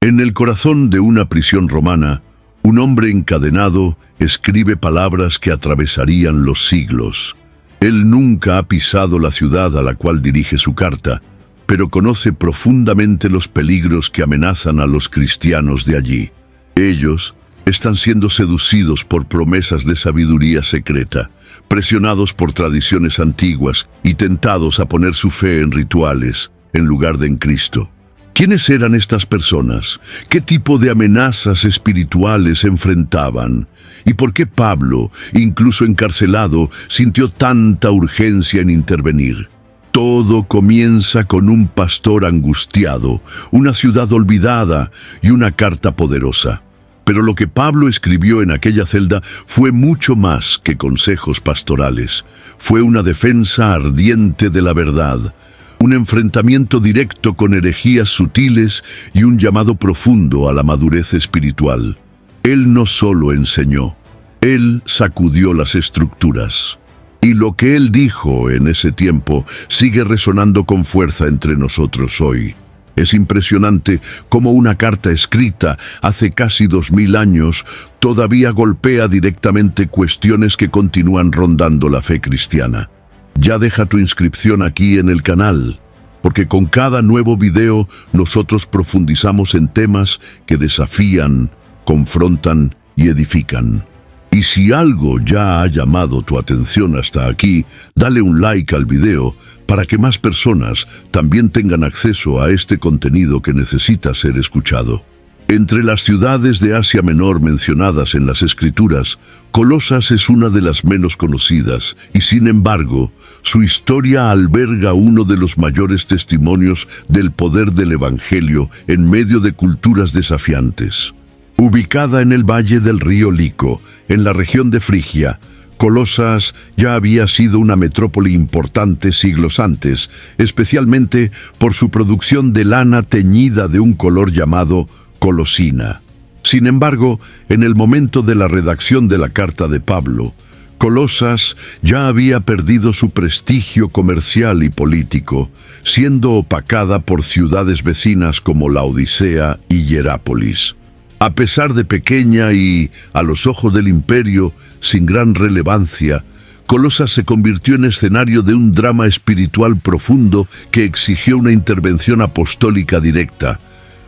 En el corazón de una prisión romana, un hombre encadenado escribe palabras que atravesarían los siglos. Él nunca ha pisado la ciudad a la cual dirige su carta, pero conoce profundamente los peligros que amenazan a los cristianos de allí. Ellos están siendo seducidos por promesas de sabiduría secreta, presionados por tradiciones antiguas y tentados a poner su fe en rituales en lugar de en Cristo. ¿Quiénes eran estas personas? ¿Qué tipo de amenazas espirituales enfrentaban? ¿Y por qué Pablo, incluso encarcelado, sintió tanta urgencia en intervenir? Todo comienza con un pastor angustiado, una ciudad olvidada y una carta poderosa. Pero lo que Pablo escribió en aquella celda fue mucho más que consejos pastorales. Fue una defensa ardiente de la verdad, un enfrentamiento directo con herejías sutiles y un llamado profundo a la madurez espiritual. Él no solo enseñó, él sacudió las estructuras. Y lo que él dijo en ese tiempo sigue resonando con fuerza entre nosotros hoy. Es impresionante cómo una carta escrita hace casi 2000 años todavía golpea directamente cuestiones que continúan rondando la fe cristiana. Ya deja tu inscripción aquí en el canal, porque con cada nuevo video nosotros profundizamos en temas que desafían, confrontan y edifican. Y si algo ya ha llamado tu atención hasta aquí, dale un like al video para que más personas también tengan acceso a este contenido que necesita ser escuchado. Entre las ciudades de Asia Menor mencionadas en las Escrituras, Colosas es una de las menos conocidas y, sin embargo, su historia alberga uno de los mayores testimonios del poder del Evangelio en medio de culturas desafiantes. Ubicada en el valle del río Lico, en la región de Frigia, Colosas ya había sido una metrópoli importante siglos antes, especialmente por su producción de lana teñida de un color llamado colosina. Sin embargo, en el momento de la redacción de la carta de Pablo, Colosas ya había perdido su prestigio comercial y político, siendo opacada por ciudades vecinas como Laodicea y Hierápolis. A pesar de pequeña y, a los ojos del imperio, sin gran relevancia, Colosas se convirtió en escenario de un drama espiritual profundo que exigió una intervención apostólica directa.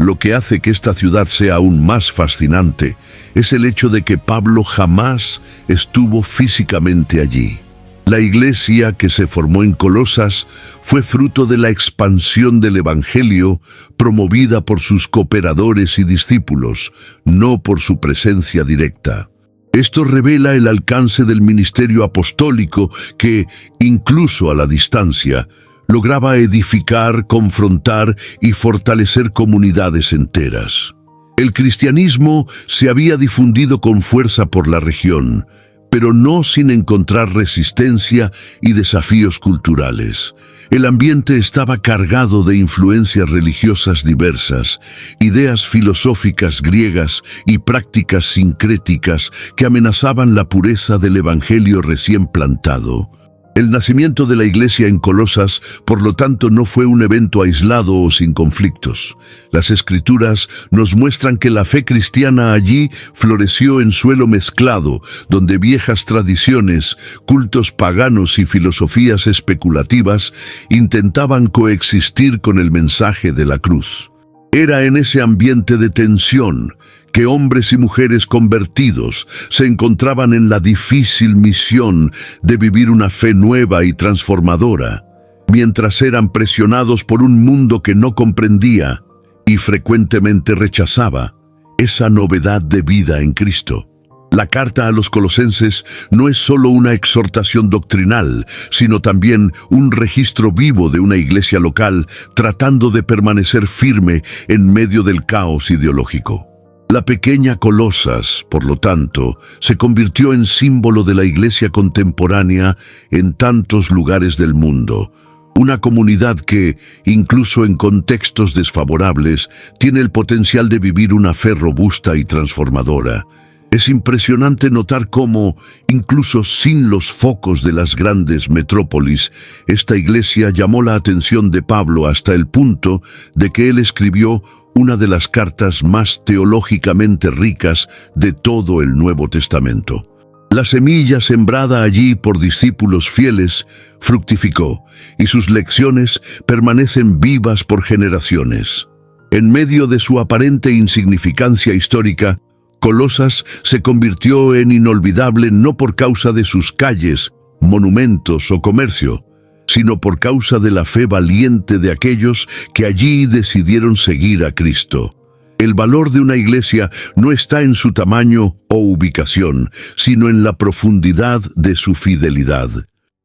Lo que hace que esta ciudad sea aún más fascinante es el hecho de que Pablo jamás estuvo físicamente allí. La iglesia que se formó en Colosas fue fruto de la expansión del Evangelio promovida por sus cooperadores y discípulos, no por su presencia directa. Esto revela el alcance del ministerio apostólico que, incluso a la distancia, lograba edificar, confrontar y fortalecer comunidades enteras. El cristianismo se había difundido con fuerza por la región, pero no sin encontrar resistencia y desafíos culturales. El ambiente estaba cargado de influencias religiosas diversas, ideas filosóficas griegas y prácticas sincréticas que amenazaban la pureza del evangelio recién plantado. El nacimiento de la iglesia en Colosas, por lo tanto, no fue un evento aislado o sin conflictos. Las Escrituras nos muestran que la fe cristiana allí floreció en suelo mezclado, donde viejas tradiciones, cultos paganos y filosofías especulativas intentaban coexistir con el mensaje de la cruz. Era en ese ambiente de tensión que hombres y mujeres convertidos se encontraban en la difícil misión de vivir una fe nueva y transformadora, mientras eran presionados por un mundo que no comprendía y frecuentemente rechazaba esa novedad de vida en Cristo. La carta a los colosenses no es solo una exhortación doctrinal, sino también un registro vivo de una iglesia local tratando de permanecer firme en medio del caos ideológico. La pequeña Colosas, por lo tanto, se convirtió en símbolo de la iglesia contemporánea en tantos lugares del mundo. Una comunidad que, incluso en contextos desfavorables, tiene el potencial de vivir una fe robusta y transformadora. Es impresionante notar cómo, incluso sin los focos de las grandes metrópolis, esta iglesia llamó la atención de Pablo hasta el punto de que él escribió una de las cartas más teológicamente ricas de todo el Nuevo Testamento. La semilla sembrada allí por discípulos fieles fructificó, y sus lecciones permanecen vivas por generaciones. En medio de su aparente insignificancia histórica, Colosas se convirtió en inolvidable no por causa de sus calles, monumentos o comercio, sino por causa de la fe valiente de aquellos que allí decidieron seguir a Cristo. El valor de una iglesia no está en su tamaño o ubicación, sino en la profundidad de su fidelidad.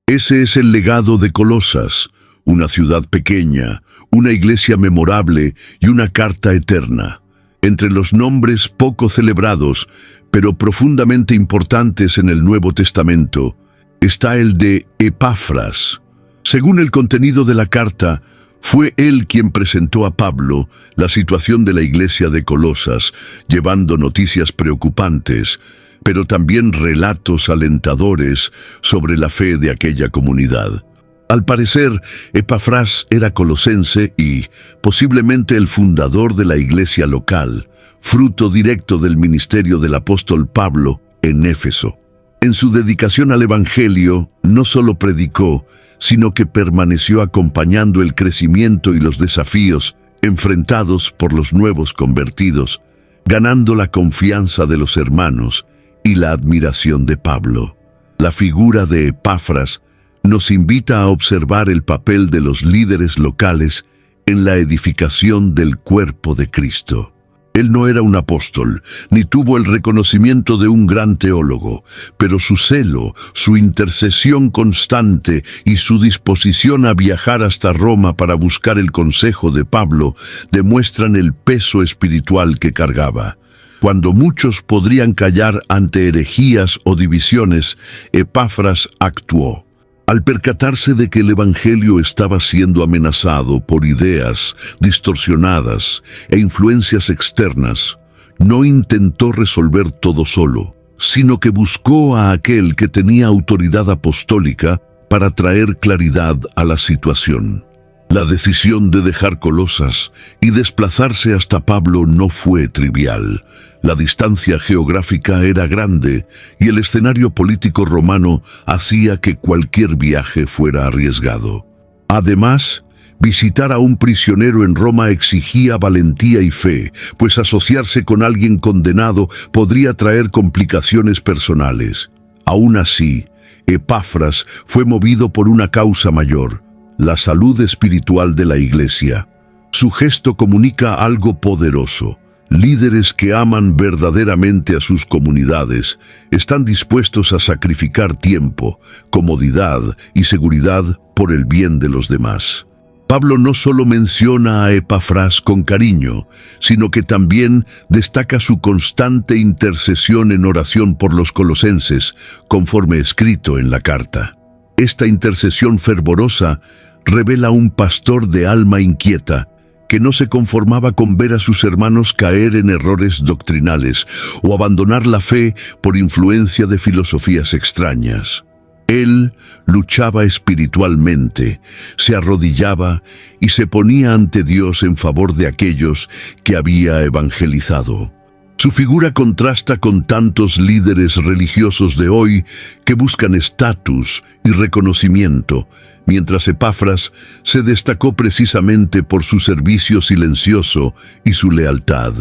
Ese es el legado de Colosas, una ciudad pequeña, una iglesia memorable y una carta eterna. Entre los nombres poco celebrados, pero profundamente importantes en el Nuevo Testamento, está el de Epafras. Según el contenido de la carta, fue él quien presentó a Pablo la situación de la iglesia de Colosas, llevando noticias preocupantes, pero también relatos alentadores sobre la fe de aquella comunidad. Al parecer, Epafras era colosense y, posiblemente, el fundador de la iglesia local, fruto directo del ministerio del apóstol Pablo en Éfeso. En su dedicación al Evangelio, no solo predicó, sino que permaneció acompañando el crecimiento y los desafíos enfrentados por los nuevos convertidos, ganando la confianza de los hermanos y la admiración de Pablo. La figura de Epafras nos invita a observar el papel de los líderes locales en la edificación del cuerpo de Cristo. Él no era un apóstol, ni tuvo el reconocimiento de un gran teólogo, pero su celo, su intercesión constante y su disposición a viajar hasta Roma para buscar el consejo de Pablo demuestran el peso espiritual que cargaba. Cuando muchos podrían callar ante herejías o divisiones, Epafras actuó. Al percatarse de que el Evangelio estaba siendo amenazado por ideas distorsionadas e influencias externas, no intentó resolver todo solo, sino que buscó a aquel que tenía autoridad apostólica para traer claridad a la situación. La decisión de dejar Colosas y desplazarse hasta Pablo no fue trivial. La distancia geográfica era grande y el escenario político romano hacía que cualquier viaje fuera arriesgado. Además, visitar a un prisionero en Roma exigía valentía y fe, pues asociarse con alguien condenado podría traer complicaciones personales. Aún así, Epafras fue movido por una causa mayor: la salud espiritual de la iglesia. Su gesto comunica algo poderoso. Líderes que aman verdaderamente a sus comunidades están dispuestos a sacrificar tiempo, comodidad y seguridad por el bien de los demás. Pablo no solo menciona a Epafras con cariño, sino que también destaca su constante intercesión en oración por los colosenses, conforme escrito en la carta. Esta intercesión fervorosa revela un pastor de alma inquieta que no se conformaba con ver a sus hermanos caer en errores doctrinales o abandonar la fe por influencia de filosofías extrañas. Él luchaba espiritualmente, se arrodillaba y se ponía ante Dios en favor de aquellos que había evangelizado. Su figura contrasta con tantos líderes religiosos de hoy que buscan estatus y reconocimiento, mientras Epafras se destacó precisamente por su servicio silencioso y su lealtad.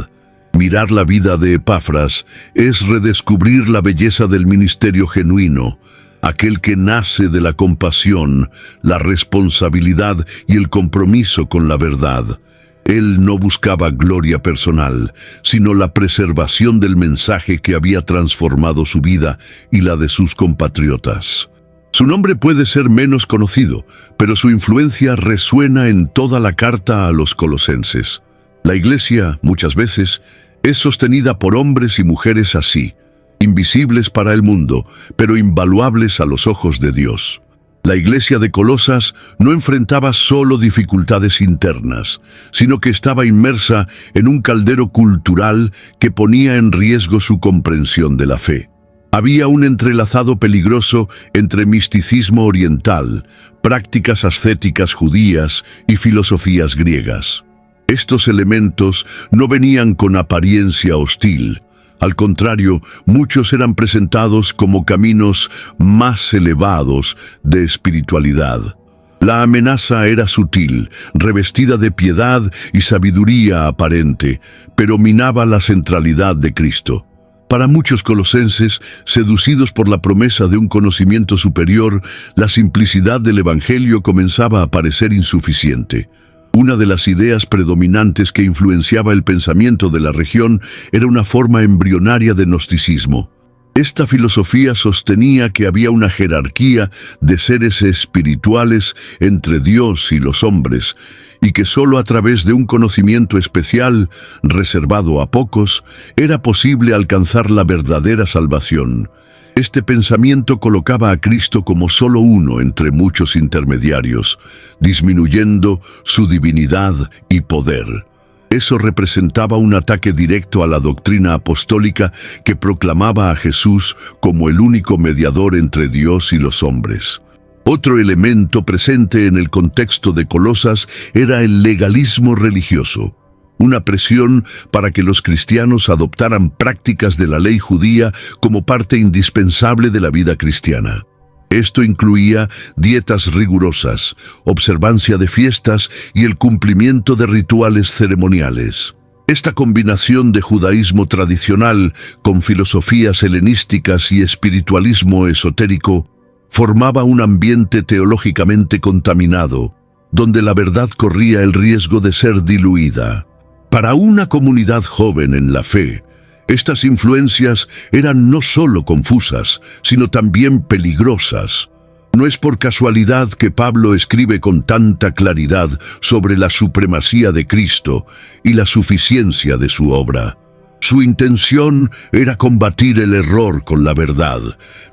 Mirar la vida de Epafras es redescubrir la belleza del ministerio genuino, aquel que nace de la compasión, la responsabilidad y el compromiso con la verdad. Él no buscaba gloria personal, sino la preservación del mensaje que había transformado su vida y la de sus compatriotas. Su nombre puede ser menos conocido, pero su influencia resuena en toda la carta a los colosenses. La iglesia, muchas veces, es sostenida por hombres y mujeres así, invisibles para el mundo, pero invaluables a los ojos de Dios. La iglesia de Colosas no enfrentaba solo dificultades internas, sino que estaba inmersa en un caldero cultural que ponía en riesgo su comprensión de la fe. Había un entrelazado peligroso entre misticismo oriental, prácticas ascéticas judías y filosofías griegas. Estos elementos no venían con apariencia hostil. Al contrario, muchos eran presentados como caminos más elevados de espiritualidad. La amenaza era sutil, revestida de piedad y sabiduría aparente, pero minaba la centralidad de Cristo. Para muchos colosenses, seducidos por la promesa de un conocimiento superior, la simplicidad del Evangelio comenzaba a parecer insuficiente. Una de las ideas predominantes que influenciaba el pensamiento de la región era una forma embrionaria de gnosticismo. Esta filosofía sostenía que había una jerarquía de seres espirituales entre Dios y los hombres, y que sólo a través de un conocimiento especial, reservado a pocos, era posible alcanzar la verdadera salvación. Este pensamiento colocaba a Cristo como solo uno entre muchos intermediarios, disminuyendo su divinidad y poder. Eso representaba un ataque directo a la doctrina apostólica que proclamaba a Jesús como el único mediador entre Dios y los hombres. Otro elemento presente en el contexto de Colosas era el legalismo religioso. Una presión para que los cristianos adoptaran prácticas de la ley judía como parte indispensable de la vida cristiana. Esto incluía dietas rigurosas, observancia de fiestas y el cumplimiento de rituales ceremoniales. Esta combinación de judaísmo tradicional con filosofías helenísticas y espiritualismo esotérico formaba un ambiente teológicamente contaminado, donde la verdad corría el riesgo de ser diluida. Para una comunidad joven en la fe, estas influencias eran no solo confusas, sino también peligrosas. No es por casualidad que Pablo escribe con tanta claridad sobre la supremacía de Cristo y la suficiencia de su obra. Su intención era combatir el error con la verdad,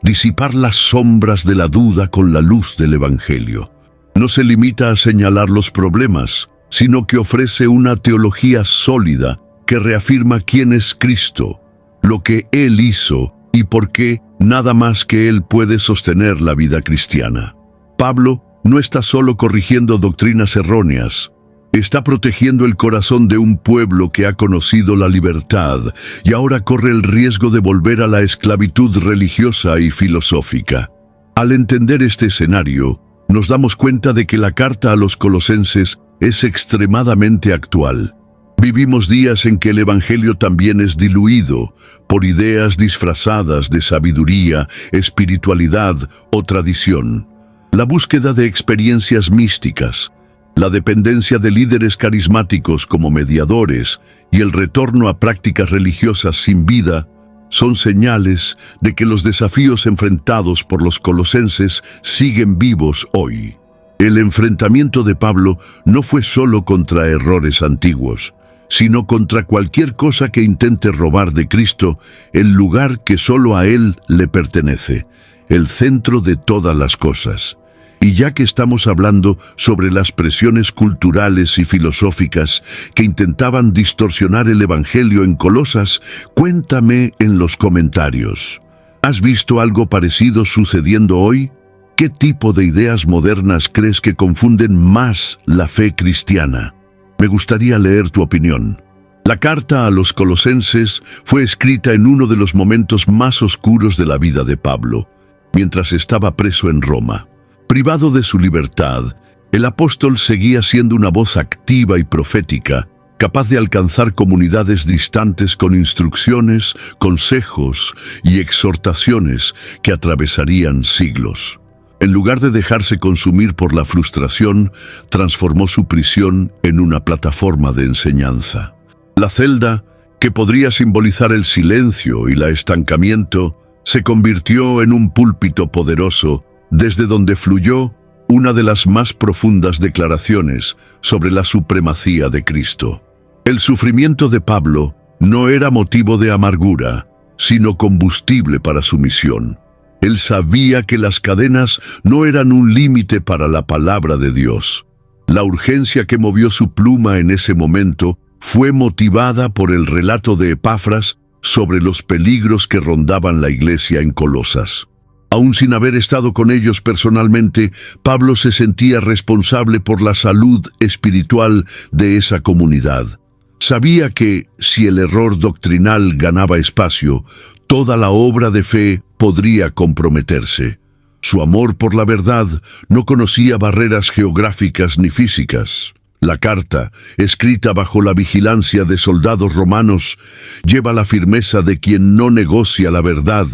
disipar las sombras de la duda con la luz del Evangelio. No se limita a señalar los problemas, sino que ofrece una teología sólida que reafirma quién es Cristo, lo que Él hizo y por qué nada más que Él puede sostener la vida cristiana. Pablo no está solo corrigiendo doctrinas erróneas, está protegiendo el corazón de un pueblo que ha conocido la libertad y ahora corre el riesgo de volver a la esclavitud religiosa y filosófica. Al entender este escenario, nos damos cuenta de que la carta a los colosenses es extremadamente actual. Vivimos días en que el Evangelio también es diluido por ideas disfrazadas de sabiduría, espiritualidad o tradición. La búsqueda de experiencias místicas, la dependencia de líderes carismáticos como mediadores y el retorno a prácticas religiosas sin vida son señales de que los desafíos enfrentados por los colosenses siguen vivos hoy. El enfrentamiento de Pablo no fue solo contra errores antiguos, sino contra cualquier cosa que intente robar de Cristo el lugar que solo a Él le pertenece, el centro de todas las cosas. Y ya que estamos hablando sobre las presiones culturales y filosóficas que intentaban distorsionar el Evangelio en Colosas, cuéntame en los comentarios. ¿Has visto algo parecido sucediendo hoy? ¿Qué tipo de ideas modernas crees que confunden más la fe cristiana? Me gustaría leer tu opinión. La carta a los colosenses fue escrita en uno de los momentos más oscuros de la vida de Pablo, mientras estaba preso en Roma. Privado de su libertad, el apóstol seguía siendo una voz activa y profética, capaz de alcanzar comunidades distantes con instrucciones, consejos y exhortaciones que atravesarían siglos. En lugar de dejarse consumir por la frustración, transformó su prisión en una plataforma de enseñanza. La celda, que podría simbolizar el silencio y el estancamiento, se convirtió en un púlpito poderoso desde donde fluyó una de las más profundas declaraciones sobre la supremacía de Cristo. El sufrimiento de Pablo no era motivo de amargura, sino combustible para su misión. Él sabía que las cadenas no eran un límite para la palabra de Dios. La urgencia que movió su pluma en ese momento fue motivada por el relato de Epafras sobre los peligros que rondaban la iglesia en Colosas. Aún sin haber estado con ellos personalmente, Pablo se sentía responsable por la salud espiritual de esa comunidad. Sabía que, si el error doctrinal ganaba espacio, toda la obra de fe podría comprometerse. Su amor por la verdad no conocía barreras geográficas ni físicas. La carta, escrita bajo la vigilancia de soldados romanos, lleva la firmeza de quien no negocia la verdad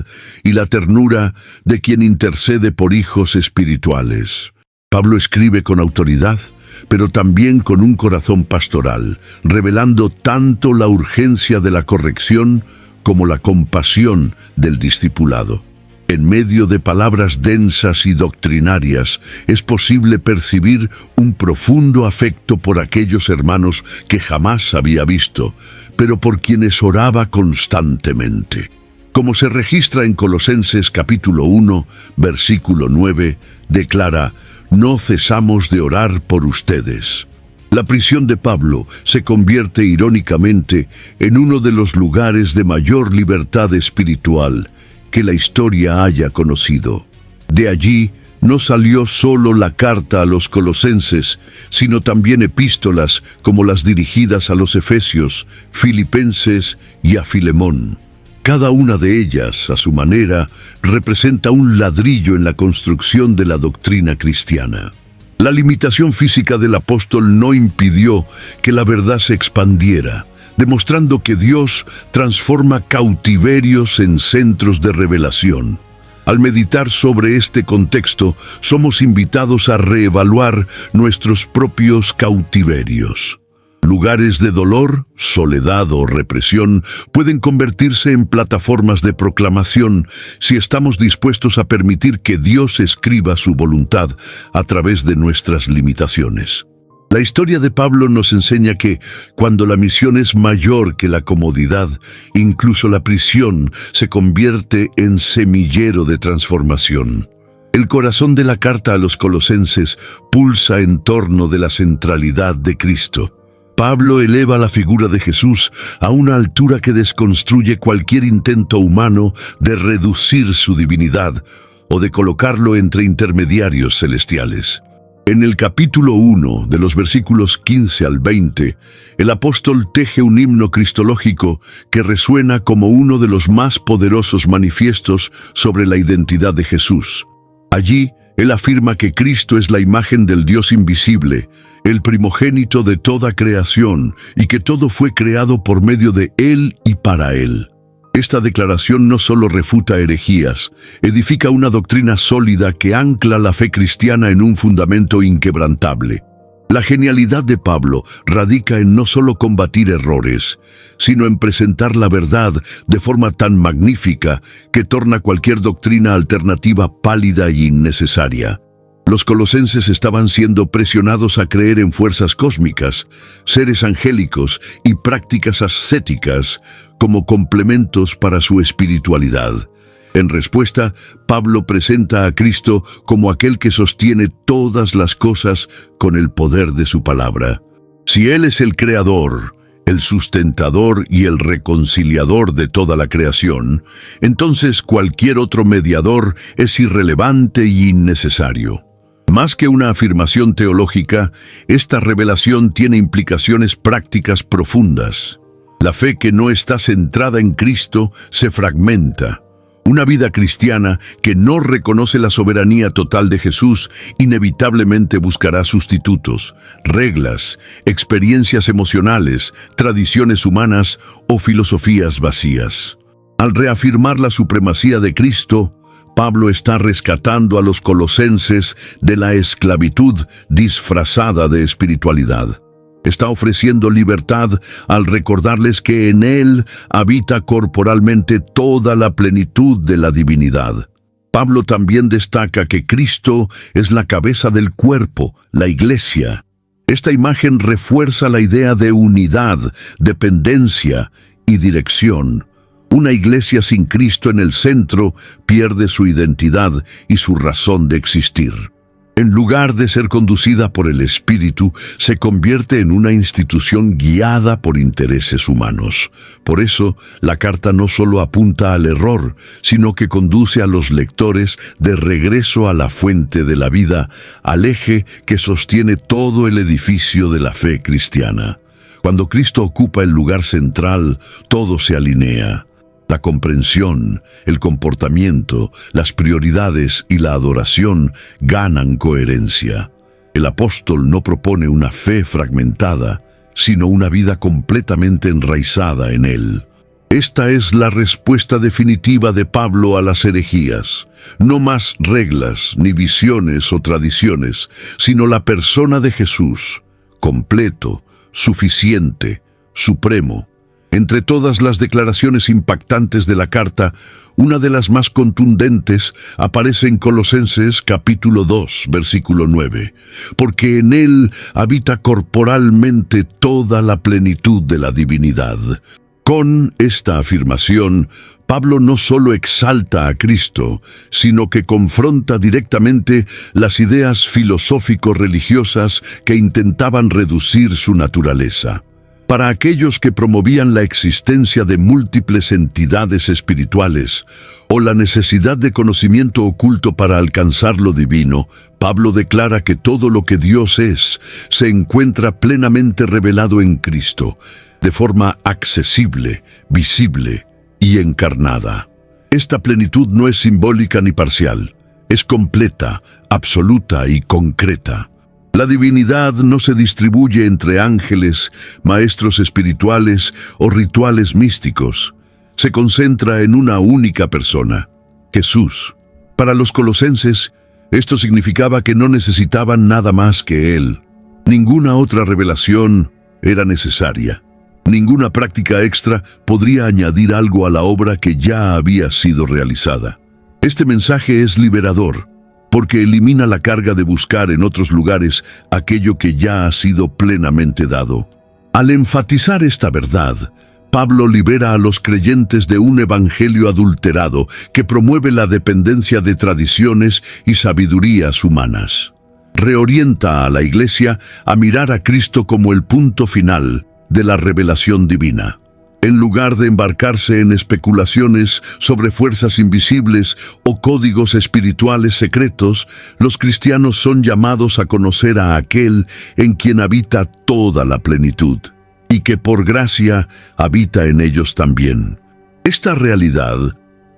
y la ternura de quien intercede por hijos espirituales. Pablo escribe con autoridad, pero también con un corazón pastoral, revelando tanto la urgencia de la corrección como la compasión del discipulado. En medio de palabras densas y doctrinarias, es posible percibir un profundo afecto por aquellos hermanos que jamás había visto, pero por quienes oraba constantemente. Como se registra en Colosenses capítulo 1, versículo 9, declara: «No cesamos de orar por ustedes». La prisión de Pablo se convierte irónicamente en uno de los lugares de mayor libertad espiritual que la historia haya conocido. De allí no salió solo la carta a los colosenses, sino también epístolas como las dirigidas a los efesios, filipenses y a Filemón. Cada una de ellas, a su manera, representa un ladrillo en la construcción de la doctrina cristiana. La limitación física del apóstol no impidió que la verdad se expandiera, demostrando que Dios transforma cautiverios en centros de revelación. Al meditar sobre este contexto, somos invitados a reevaluar nuestros propios cautiverios. Lugares de dolor, soledad o represión pueden convertirse en plataformas de proclamación si estamos dispuestos a permitir que Dios escriba su voluntad a través de nuestras limitaciones. La historia de Pablo nos enseña que, cuando la misión es mayor que la comodidad, incluso la prisión se convierte en semillero de transformación. El corazón de la carta a los colosenses pulsa en torno de la centralidad de Cristo. Pablo eleva la figura de Jesús a una altura que desconstruye cualquier intento humano de reducir su divinidad o de colocarlo entre intermediarios celestiales. En el capítulo 1, de los versículos 15 al 20, el apóstol teje un himno cristológico que resuena como uno de los más poderosos manifiestos sobre la identidad de Jesús. Allí, él afirma que Cristo es la imagen del Dios invisible, el primogénito de toda creación, y que todo fue creado por medio de Él y para Él. Esta declaración no solo refuta herejías, edifica una doctrina sólida que ancla la fe cristiana en un fundamento inquebrantable. La genialidad de Pablo radica en no solo combatir errores, sino en presentar la verdad de forma tan magnífica que torna cualquier doctrina alternativa pálida e innecesaria. Los colosenses estaban siendo presionados a creer en fuerzas cósmicas, seres angélicos y prácticas ascéticas como complementos para su espiritualidad. En respuesta, Pablo presenta a Cristo como aquel que sostiene todas las cosas con el poder de su palabra. Si Él es el creador, el sustentador y el reconciliador de toda la creación, entonces cualquier otro mediador es irrelevante y innecesario. Más que una afirmación teológica, esta revelación tiene implicaciones prácticas profundas. La fe que no está centrada en Cristo se fragmenta. Una vida cristiana que no reconoce la soberanía total de Jesús inevitablemente buscará sustitutos, reglas, experiencias emocionales, tradiciones humanas o filosofías vacías. Al reafirmar la supremacía de Cristo, Pablo está rescatando a los colosenses de la esclavitud disfrazada de espiritualidad. Está ofreciendo libertad al recordarles que en Él habita corporalmente toda la plenitud de la divinidad. Pablo también destaca que Cristo es la cabeza del cuerpo, la Iglesia. Esta imagen refuerza la idea de unidad, dependencia y dirección. Una iglesia sin Cristo en el centro pierde su identidad y su razón de existir. En lugar de ser conducida por el Espíritu, se convierte en una institución guiada por intereses humanos. Por eso, la carta no solo apunta al error, sino que conduce a los lectores de regreso a la fuente de la vida, al eje que sostiene todo el edificio de la fe cristiana. Cuando Cristo ocupa el lugar central, todo se alinea. La comprensión, el comportamiento, las prioridades y la adoración ganan coherencia. El apóstol no propone una fe fragmentada, sino una vida completamente enraizada en él. Esta es la respuesta definitiva de Pablo a las herejías. No más reglas, ni visiones o tradiciones, sino la persona de Jesús, completo, suficiente, supremo. Entre todas las declaraciones impactantes de la carta, una de las más contundentes aparece en Colosenses capítulo 2, versículo 9, porque en él habita corporalmente toda la plenitud de la divinidad. Con esta afirmación, Pablo no solo exalta a Cristo, sino que confronta directamente las ideas filosófico-religiosas que intentaban reducir su naturaleza. Para aquellos que promovían la existencia de múltiples entidades espirituales o la necesidad de conocimiento oculto para alcanzar lo divino, Pablo declara que todo lo que Dios es se encuentra plenamente revelado en Cristo, de forma accesible, visible y encarnada. Esta plenitud no es simbólica ni parcial, es completa, absoluta y concreta. La divinidad no se distribuye entre ángeles, maestros espirituales o rituales místicos. Se concentra en una única persona, Jesús. Para los colosenses, esto significaba que no necesitaban nada más que Él. Ninguna otra revelación era necesaria. Ninguna práctica extra podría añadir algo a la obra que ya había sido realizada. Este mensaje es liberador, porque elimina la carga de buscar en otros lugares aquello que ya ha sido plenamente dado. Al enfatizar esta verdad, Pablo libera a los creyentes de un evangelio adulterado que promueve la dependencia de tradiciones y sabidurías humanas. Reorienta a la Iglesia a mirar a Cristo como el punto final de la revelación divina. En lugar de embarcarse en especulaciones sobre fuerzas invisibles o códigos espirituales secretos, los cristianos son llamados a conocer a aquel en quien habita toda la plenitud, y que por gracia habita en ellos también. Esta realidad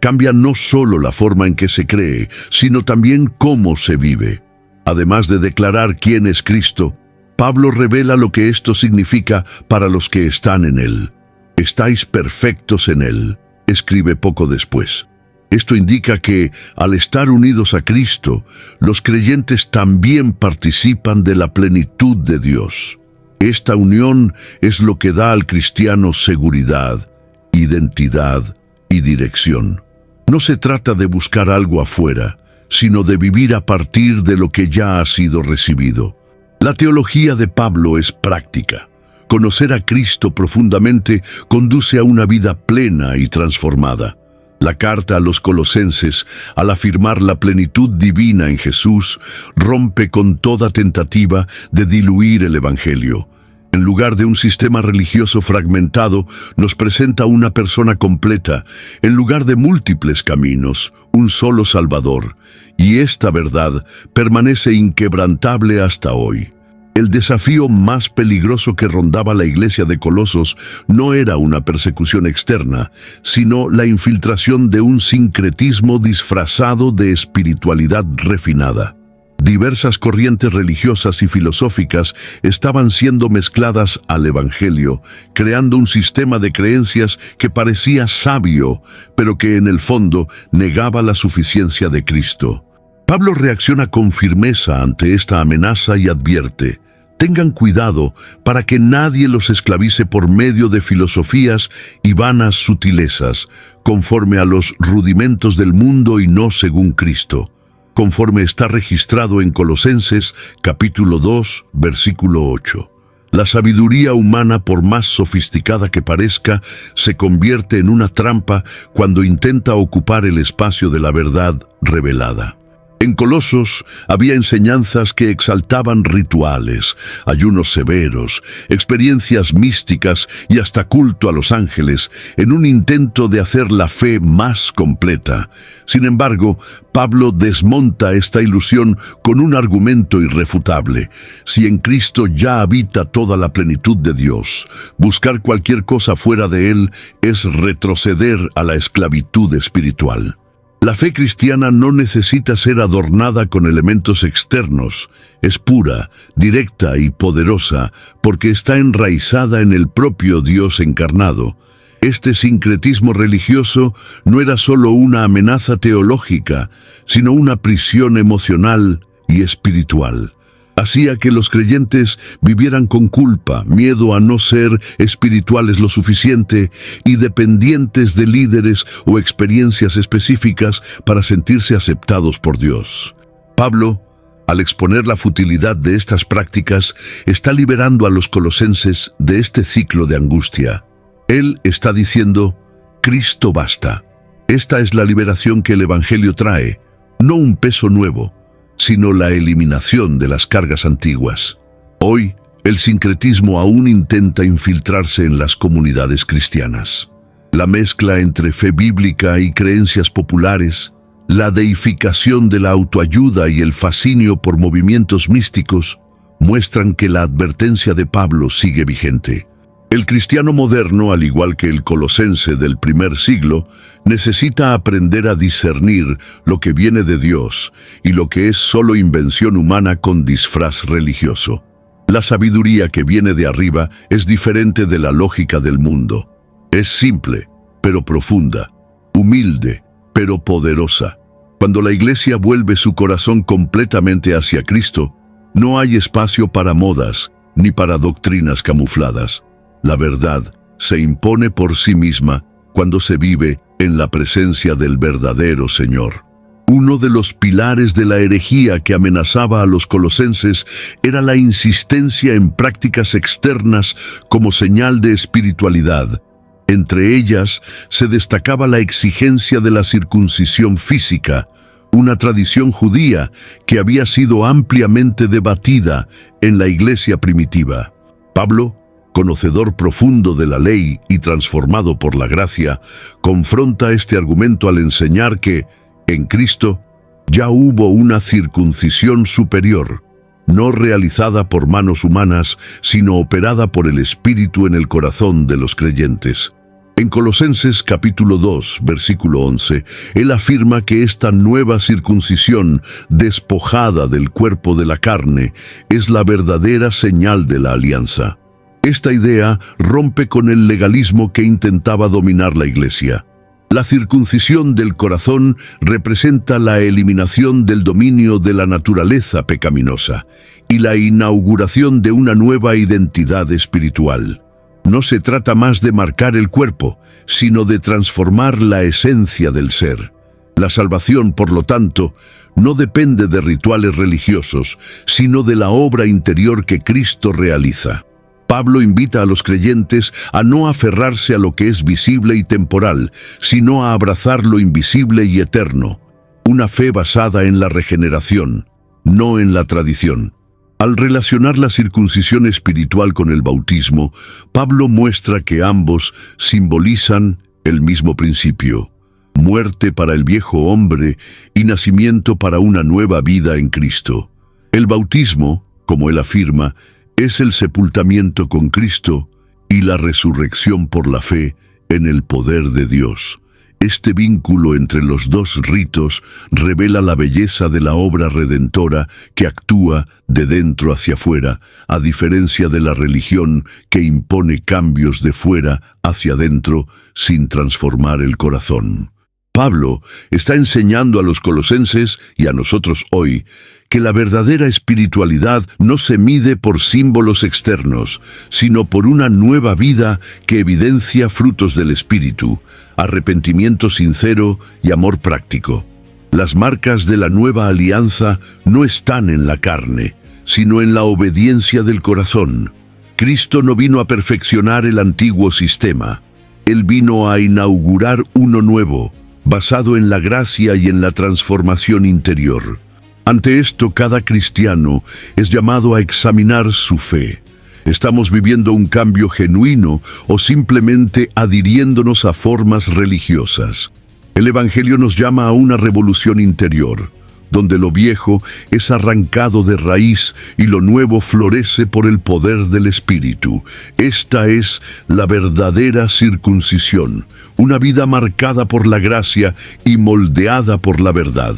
cambia no solo la forma en que se cree, sino también cómo se vive. Además de declarar quién es Cristo, Pablo revela lo que esto significa para los que están en él. «Estáis perfectos en Él», escribe poco después. Esto indica que, al estar unidos a Cristo, los creyentes también participan de la plenitud de Dios. Esta unión es lo que da al cristiano seguridad, identidad y dirección. No se trata de buscar algo afuera, sino de vivir a partir de lo que ya ha sido recibido. La teología de Pablo es práctica. Conocer a Cristo profundamente conduce a una vida plena y transformada. La carta a los colosenses, al afirmar la plenitud divina en Jesús, rompe con toda tentativa de diluir el Evangelio. En lugar de un sistema religioso fragmentado, nos presenta una persona completa. En lugar de múltiples caminos, un solo Salvador. Y esta verdad permanece inquebrantable hasta hoy. El desafío más peligroso que rondaba la iglesia de Colosos no era una persecución externa, sino la infiltración de un sincretismo disfrazado de espiritualidad refinada. Diversas corrientes religiosas y filosóficas estaban siendo mezcladas al Evangelio, creando un sistema de creencias que parecía sabio, pero que en el fondo negaba la suficiencia de Cristo. Pablo reacciona con firmeza ante esta amenaza y advierte: tengan cuidado para que nadie los esclavice por medio de filosofías y vanas sutilezas, conforme a los rudimentos del mundo y no según Cristo, conforme está registrado en Colosenses capítulo 2, versículo 8. La sabiduría humana, por más sofisticada que parezca, se convierte en una trampa cuando intenta ocupar el espacio de la verdad revelada. En Colosos había enseñanzas que exaltaban rituales, ayunos severos, experiencias místicas y hasta culto a los ángeles, en un intento de hacer la fe más completa. Sin embargo, Pablo desmonta esta ilusión con un argumento irrefutable. Si en Cristo ya habita toda la plenitud de Dios, buscar cualquier cosa fuera de Él es retroceder a la esclavitud espiritual. La fe cristiana no necesita ser adornada con elementos externos. Es pura, directa y poderosa porque está enraizada en el propio Dios encarnado. Este sincretismo religioso no era solo una amenaza teológica, sino una prisión emocional y espiritual. Hacía que los creyentes vivieran con culpa, miedo a no ser espirituales lo suficiente y dependientes de líderes o experiencias específicas para sentirse aceptados por Dios. Pablo, al exponer la futilidad de estas prácticas, está liberando a los colosenses de este ciclo de angustia. Él está diciendo, Cristo basta. Esta es la liberación que el Evangelio trae, no un peso nuevo, sino la eliminación de las cargas antiguas. Hoy, el sincretismo aún intenta infiltrarse en las comunidades cristianas. La mezcla entre fe bíblica y creencias populares, la deificación de la autoayuda y el fascinio por movimientos místicos muestran que la advertencia de Pablo sigue vigente. El cristiano moderno, al igual que el colosense del primer siglo, necesita aprender a discernir lo que viene de Dios y lo que es solo invención humana con disfraz religioso. La sabiduría que viene de arriba es diferente de la lógica del mundo. Es simple, pero profunda, humilde, pero poderosa. Cuando la Iglesia vuelve su corazón completamente hacia Cristo, no hay espacio para modas ni para doctrinas camufladas. La verdad se impone por sí misma cuando se vive en la presencia del verdadero Señor. Uno de los pilares de la herejía que amenazaba a los colosenses era la insistencia en prácticas externas como señal de espiritualidad. Entre ellas se destacaba la exigencia de la circuncisión física, una tradición judía que había sido ampliamente debatida en la iglesia primitiva. Pablo, conocedor profundo de la ley y transformado por la gracia, confronta este argumento al enseñar que, en Cristo, ya hubo una circuncisión superior, no realizada por manos humanas, sino operada por el Espíritu en el corazón de los creyentes. En Colosenses capítulo 2, versículo 11, él afirma que esta nueva circuncisión, despojada del cuerpo de la carne, es la verdadera señal de la alianza. Esta idea rompe con el legalismo que intentaba dominar la Iglesia. La circuncisión del corazón representa la eliminación del dominio de la naturaleza pecaminosa y la inauguración de una nueva identidad espiritual. No se trata más de marcar el cuerpo, sino de transformar la esencia del ser. La salvación, por lo tanto, no depende de rituales religiosos, sino de la obra interior que Cristo realiza. Pablo invita a los creyentes a no aferrarse a lo que es visible y temporal, sino a abrazar lo invisible y eterno, una fe basada en la regeneración, no en la tradición. Al relacionar la circuncisión espiritual con el bautismo, Pablo muestra que ambos simbolizan el mismo principio: muerte para el viejo hombre y nacimiento para una nueva vida en Cristo. El bautismo, como él afirma, es el sepultamiento con Cristo y la resurrección por la fe en el poder de Dios. Este vínculo entre los dos ritos revela la belleza de la obra redentora que actúa de dentro hacia afuera, a diferencia de la religión que impone cambios de fuera hacia adentro sin transformar el corazón. Pablo está enseñando a los colosenses y a nosotros hoy que la verdadera espiritualidad no se mide por símbolos externos, sino por una nueva vida que evidencia frutos del Espíritu, arrepentimiento sincero y amor práctico. Las marcas de la nueva alianza no están en la carne, sino en la obediencia del corazón. Cristo no vino a perfeccionar el antiguo sistema. Él vino a inaugurar uno nuevo, basado en la gracia y en la transformación interior. Ante esto, cada cristiano es llamado a examinar su fe. ¿Estamos viviendo un cambio genuino o simplemente adhiriéndonos a formas religiosas? El Evangelio nos llama a una revolución interior, donde lo viejo es arrancado de raíz y lo nuevo florece por el poder del Espíritu. Esta es la verdadera circuncisión, una vida marcada por la gracia y moldeada por la verdad.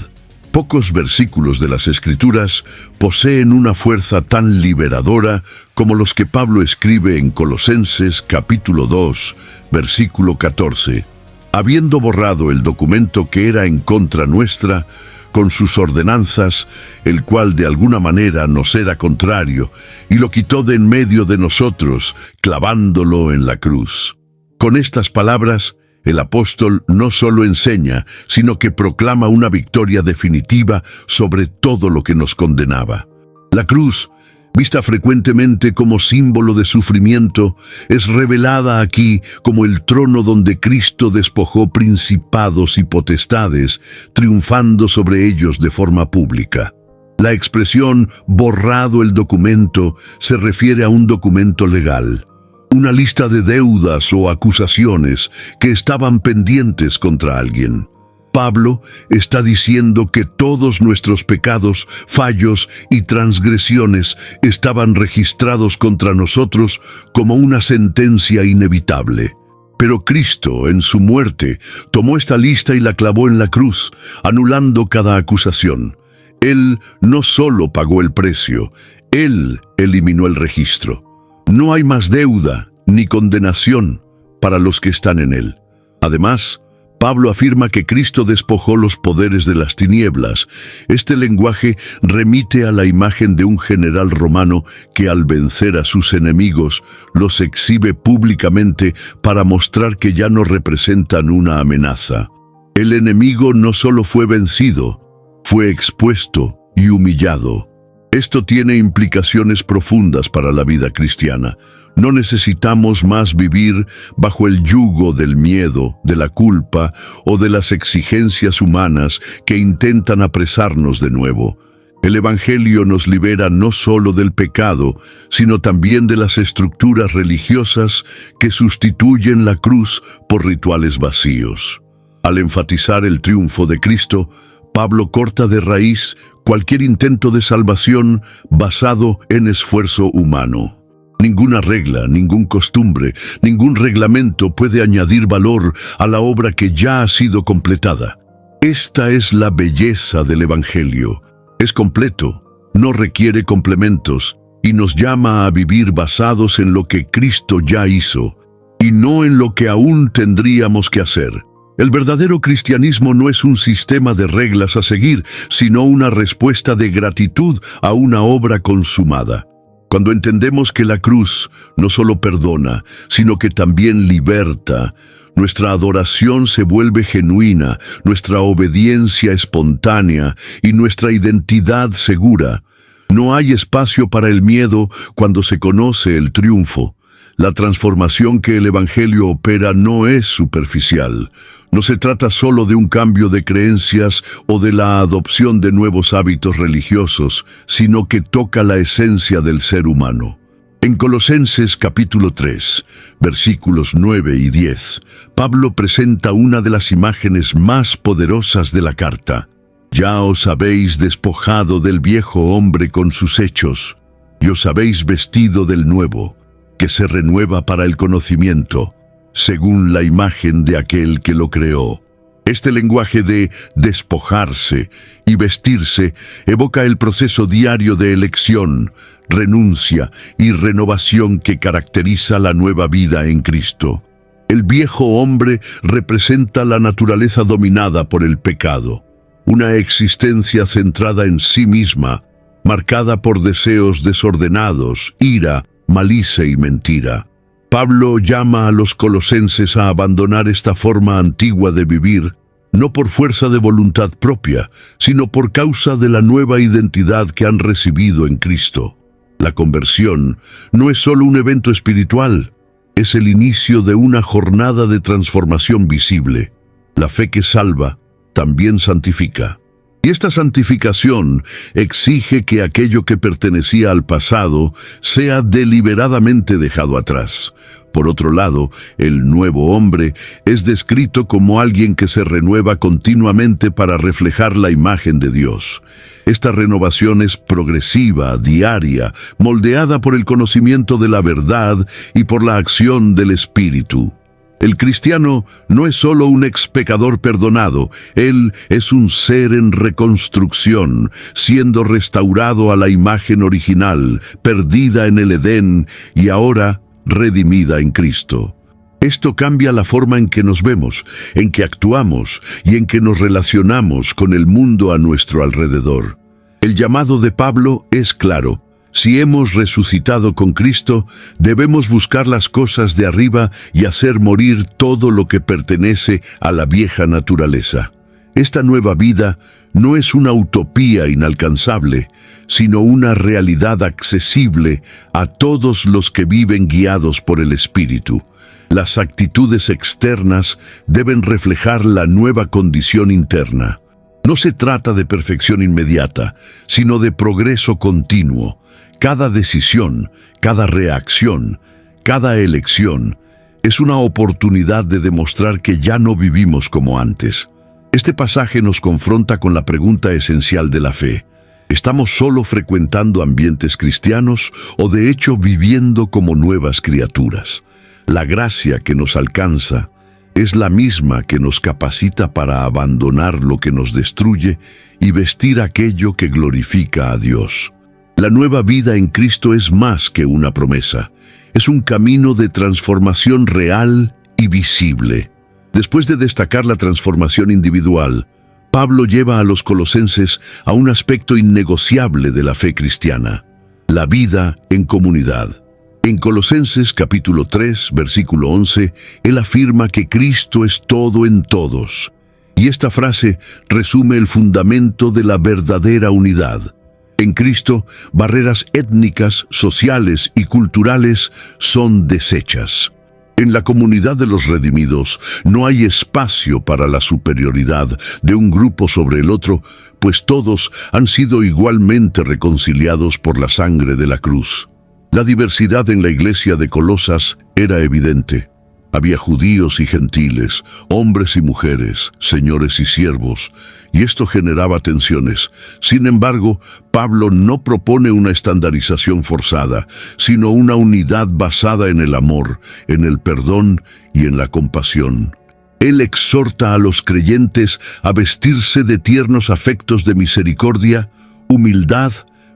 Pocos versículos de las Escrituras poseen una fuerza tan liberadora como los que Pablo escribe en Colosenses capítulo 2, versículo 14. Habiendo borrado el documento que era en contra nuestra, con sus ordenanzas, el cual de alguna manera nos era contrario, y lo quitó de en medio de nosotros, clavándolo en la cruz. Con estas palabras, el apóstol no solo enseña, sino que proclama una victoria definitiva sobre todo lo que nos condenaba. La cruz, vista frecuentemente como símbolo de sufrimiento, es revelada aquí como el trono donde Cristo despojó principados y potestades, triunfando sobre ellos de forma pública. La expresión «borrado el documento» se refiere a un documento legal, una lista de deudas o acusaciones que estaban pendientes contra alguien. Pablo está diciendo que todos nuestros pecados, fallos y transgresiones estaban registrados contra nosotros como una sentencia inevitable. Pero Cristo, en su muerte, tomó esta lista y la clavó en la cruz, anulando cada acusación. Él no solo pagó el precio, Él eliminó el registro. No hay más deuda ni condenación para los que están en Él. Además, Pablo afirma que Cristo despojó los poderes de las tinieblas. Este lenguaje remite a la imagen de un general romano que al vencer a sus enemigos los exhibe públicamente para mostrar que ya no representan una amenaza. El enemigo no solo fue vencido, fue expuesto y humillado. Esto tiene implicaciones profundas para la vida cristiana. No necesitamos más vivir bajo el yugo del miedo, de la culpa o de las exigencias humanas que intentan apresarnos de nuevo. El Evangelio nos libera no solo del pecado, sino también de las estructuras religiosas que sustituyen la cruz por rituales vacíos. Al enfatizar el triunfo de Cristo, Pablo corta de raíz cualquier intento de salvación basado en esfuerzo humano. Ninguna regla, ningún costumbre, ningún reglamento puede añadir valor a la obra que ya ha sido completada. Esta es la belleza del Evangelio. Es completo, no requiere complementos y nos llama a vivir basados en lo que Cristo ya hizo y no en lo que aún tendríamos que hacer. El verdadero cristianismo no es un sistema de reglas a seguir, sino una respuesta de gratitud a una obra consumada. Cuando entendemos que la cruz no solo perdona, sino que también liberta, nuestra adoración se vuelve genuina, nuestra obediencia espontánea y nuestra identidad segura. No hay espacio para el miedo cuando se conoce el triunfo. La transformación que el Evangelio opera no es superficial. No se trata solo de un cambio de creencias o de la adopción de nuevos hábitos religiosos, sino que toca la esencia del ser humano. En Colosenses capítulo 3, versículos 9 y 10, Pablo presenta una de las imágenes más poderosas de la carta. Ya os habéis despojado del viejo hombre con sus hechos, y os habéis vestido del nuevo, que se renueva para el conocimiento, según la imagen de aquel que lo creó. Este lenguaje de despojarse y vestirse evoca el proceso diario de elección, renuncia y renovación que caracteriza la nueva vida en Cristo. El viejo hombre representa la naturaleza dominada por el pecado, una existencia centrada en sí misma, marcada por deseos desordenados, ira, malicia y mentira. Pablo llama a los colosenses a abandonar esta forma antigua de vivir, no por fuerza de voluntad propia, sino por causa de la nueva identidad que han recibido en Cristo. La conversión no es solo un evento espiritual, es el inicio de una jornada de transformación visible. La fe que salva también santifica. Y esta santificación exige que aquello que pertenecía al pasado sea deliberadamente dejado atrás. Por otro lado, el nuevo hombre es descrito como alguien que se renueva continuamente para reflejar la imagen de Dios. Esta renovación es progresiva, diaria, moldeada por el conocimiento de la verdad y por la acción del Espíritu. El cristiano no es solo un expecador perdonado, él es un ser en reconstrucción, siendo restaurado a la imagen original, perdida en el Edén y ahora redimida en Cristo. Esto cambia la forma en que nos vemos, en que actuamos y en que nos relacionamos con el mundo a nuestro alrededor. El llamado de Pablo es claro. Si hemos resucitado con Cristo, debemos buscar las cosas de arriba y hacer morir todo lo que pertenece a la vieja naturaleza. Esta nueva vida no es una utopía inalcanzable, sino una realidad accesible a todos los que viven guiados por el Espíritu. Las actitudes externas deben reflejar la nueva condición interna. No se trata de perfección inmediata, sino de progreso continuo. Cada decisión, cada reacción, cada elección es una oportunidad de demostrar que ya no vivimos como antes. Este pasaje nos confronta con la pregunta esencial de la fe. ¿Estamos solo frecuentando ambientes cristianos o de hecho viviendo como nuevas criaturas? La gracia que nos alcanza es la misma que nos capacita para abandonar lo que nos destruye y vestir aquello que glorifica a Dios. La nueva vida en Cristo es más que una promesa. Es un camino de transformación real y visible. Después de destacar la transformación individual, Pablo lleva a los colosenses a un aspecto innegociable de la fe cristiana: la vida en comunidad. En Colosenses capítulo 3, versículo 11, él afirma que Cristo es todo en todos. Y esta frase resume el fundamento de la verdadera unidad. En Cristo, barreras étnicas, sociales y culturales son deshechas. En la comunidad de los redimidos no hay espacio para la superioridad de un grupo sobre el otro, pues todos han sido igualmente reconciliados por la sangre de la cruz. La diversidad en la iglesia de Colosas era evidente. Había judíos y gentiles, hombres y mujeres, señores y siervos, y esto generaba tensiones. Sin embargo, Pablo no propone una estandarización forzada, sino una unidad basada en el amor, en el perdón y en la compasión. Él exhorta a los creyentes a vestirse de tiernos afectos de misericordia, humildad,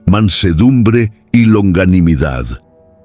mansedumbre y longanimidad.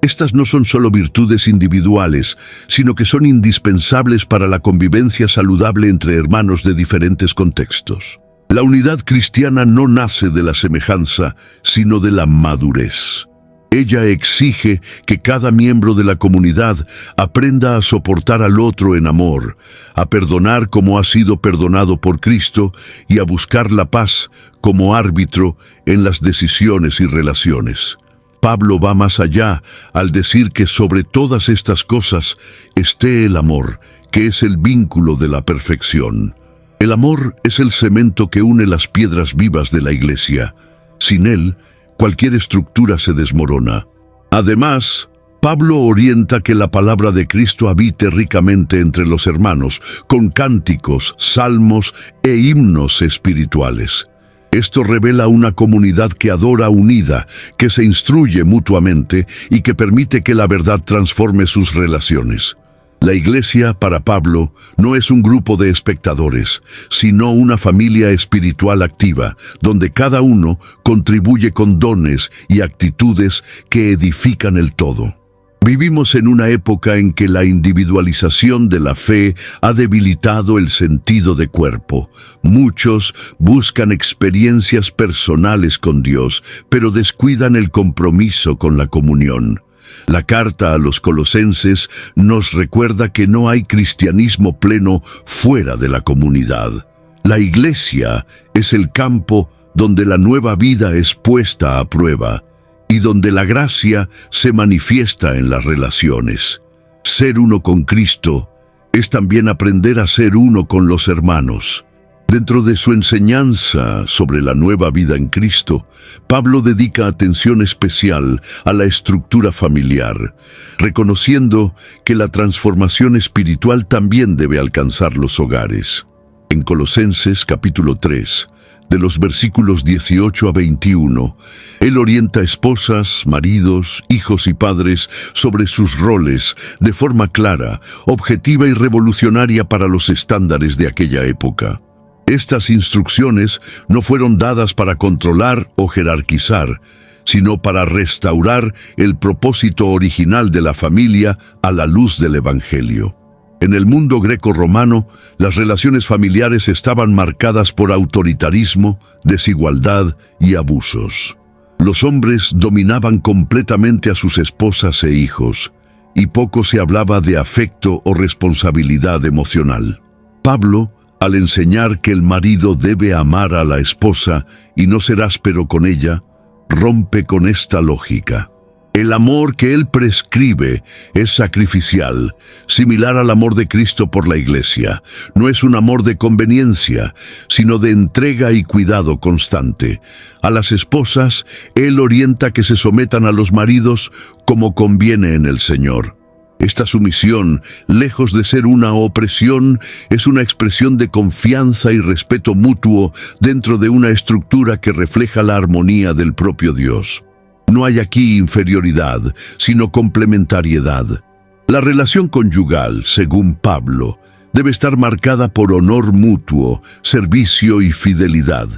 Estas no son solo virtudes individuales, sino que son indispensables para la convivencia saludable entre hermanos de diferentes contextos. La unidad cristiana no nace de la semejanza, sino de la madurez. Ella exige que cada miembro de la comunidad aprenda a soportar al otro en amor, a perdonar como ha sido perdonado por Cristo y a buscar la paz como árbitro en las decisiones y relaciones. Pablo va más allá al decir que sobre todas estas cosas esté el amor, que es el vínculo de la perfección. El amor es el cemento que une las piedras vivas de la iglesia. Sin él, cualquier estructura se desmorona. Además, Pablo orienta que la palabra de Cristo habite ricamente entre los hermanos, con cánticos, salmos e himnos espirituales. Esto revela una comunidad que adora unida, que se instruye mutuamente y que permite que la verdad transforme sus relaciones. La iglesia, para Pablo, no es un grupo de espectadores, sino una familia espiritual activa, donde cada uno contribuye con dones y actitudes que edifican el todo. Vivimos en una época en que la individualización de la fe ha debilitado el sentido de cuerpo. Muchos buscan experiencias personales con Dios, pero descuidan el compromiso con la comunión. La carta a los colosenses nos recuerda que no hay cristianismo pleno fuera de la comunidad. La iglesia es el campo donde la nueva vida es puesta a prueba. y donde la gracia se manifiesta en las relaciones. Ser uno con Cristo es también aprender a ser uno con los hermanos. Dentro de su enseñanza sobre la nueva vida en Cristo, Pablo dedica atención especial a la estructura familiar, reconociendo que la transformación espiritual también debe alcanzar los hogares. En Colosenses capítulo 3, de los versículos 18 a 21, él orienta a esposas, maridos, hijos y padres sobre sus roles de forma clara, objetiva y revolucionaria para los estándares de aquella época. Estas instrucciones no fueron dadas para controlar o jerarquizar, sino para restaurar el propósito original de la familia a la luz del Evangelio. En el mundo greco-romano, las relaciones familiares estaban marcadas por autoritarismo, desigualdad y abusos. Los hombres dominaban completamente a sus esposas e hijos, y poco se hablaba de afecto o responsabilidad emocional. Pablo, al enseñar que el marido debe amar a la esposa y no ser áspero con ella, rompe con esta lógica. El amor que él prescribe es sacrificial, similar al amor de Cristo por la Iglesia. No es un amor de conveniencia, sino de entrega y cuidado constante. A las esposas, él orienta que se sometan a los maridos como conviene en el Señor. Esta sumisión, lejos de ser una opresión, es una expresión de confianza y respeto mutuo dentro de una estructura que refleja la armonía del propio Dios. No hay aquí inferioridad, sino complementariedad. La relación conyugal, según Pablo, debe estar marcada por honor mutuo, servicio y fidelidad.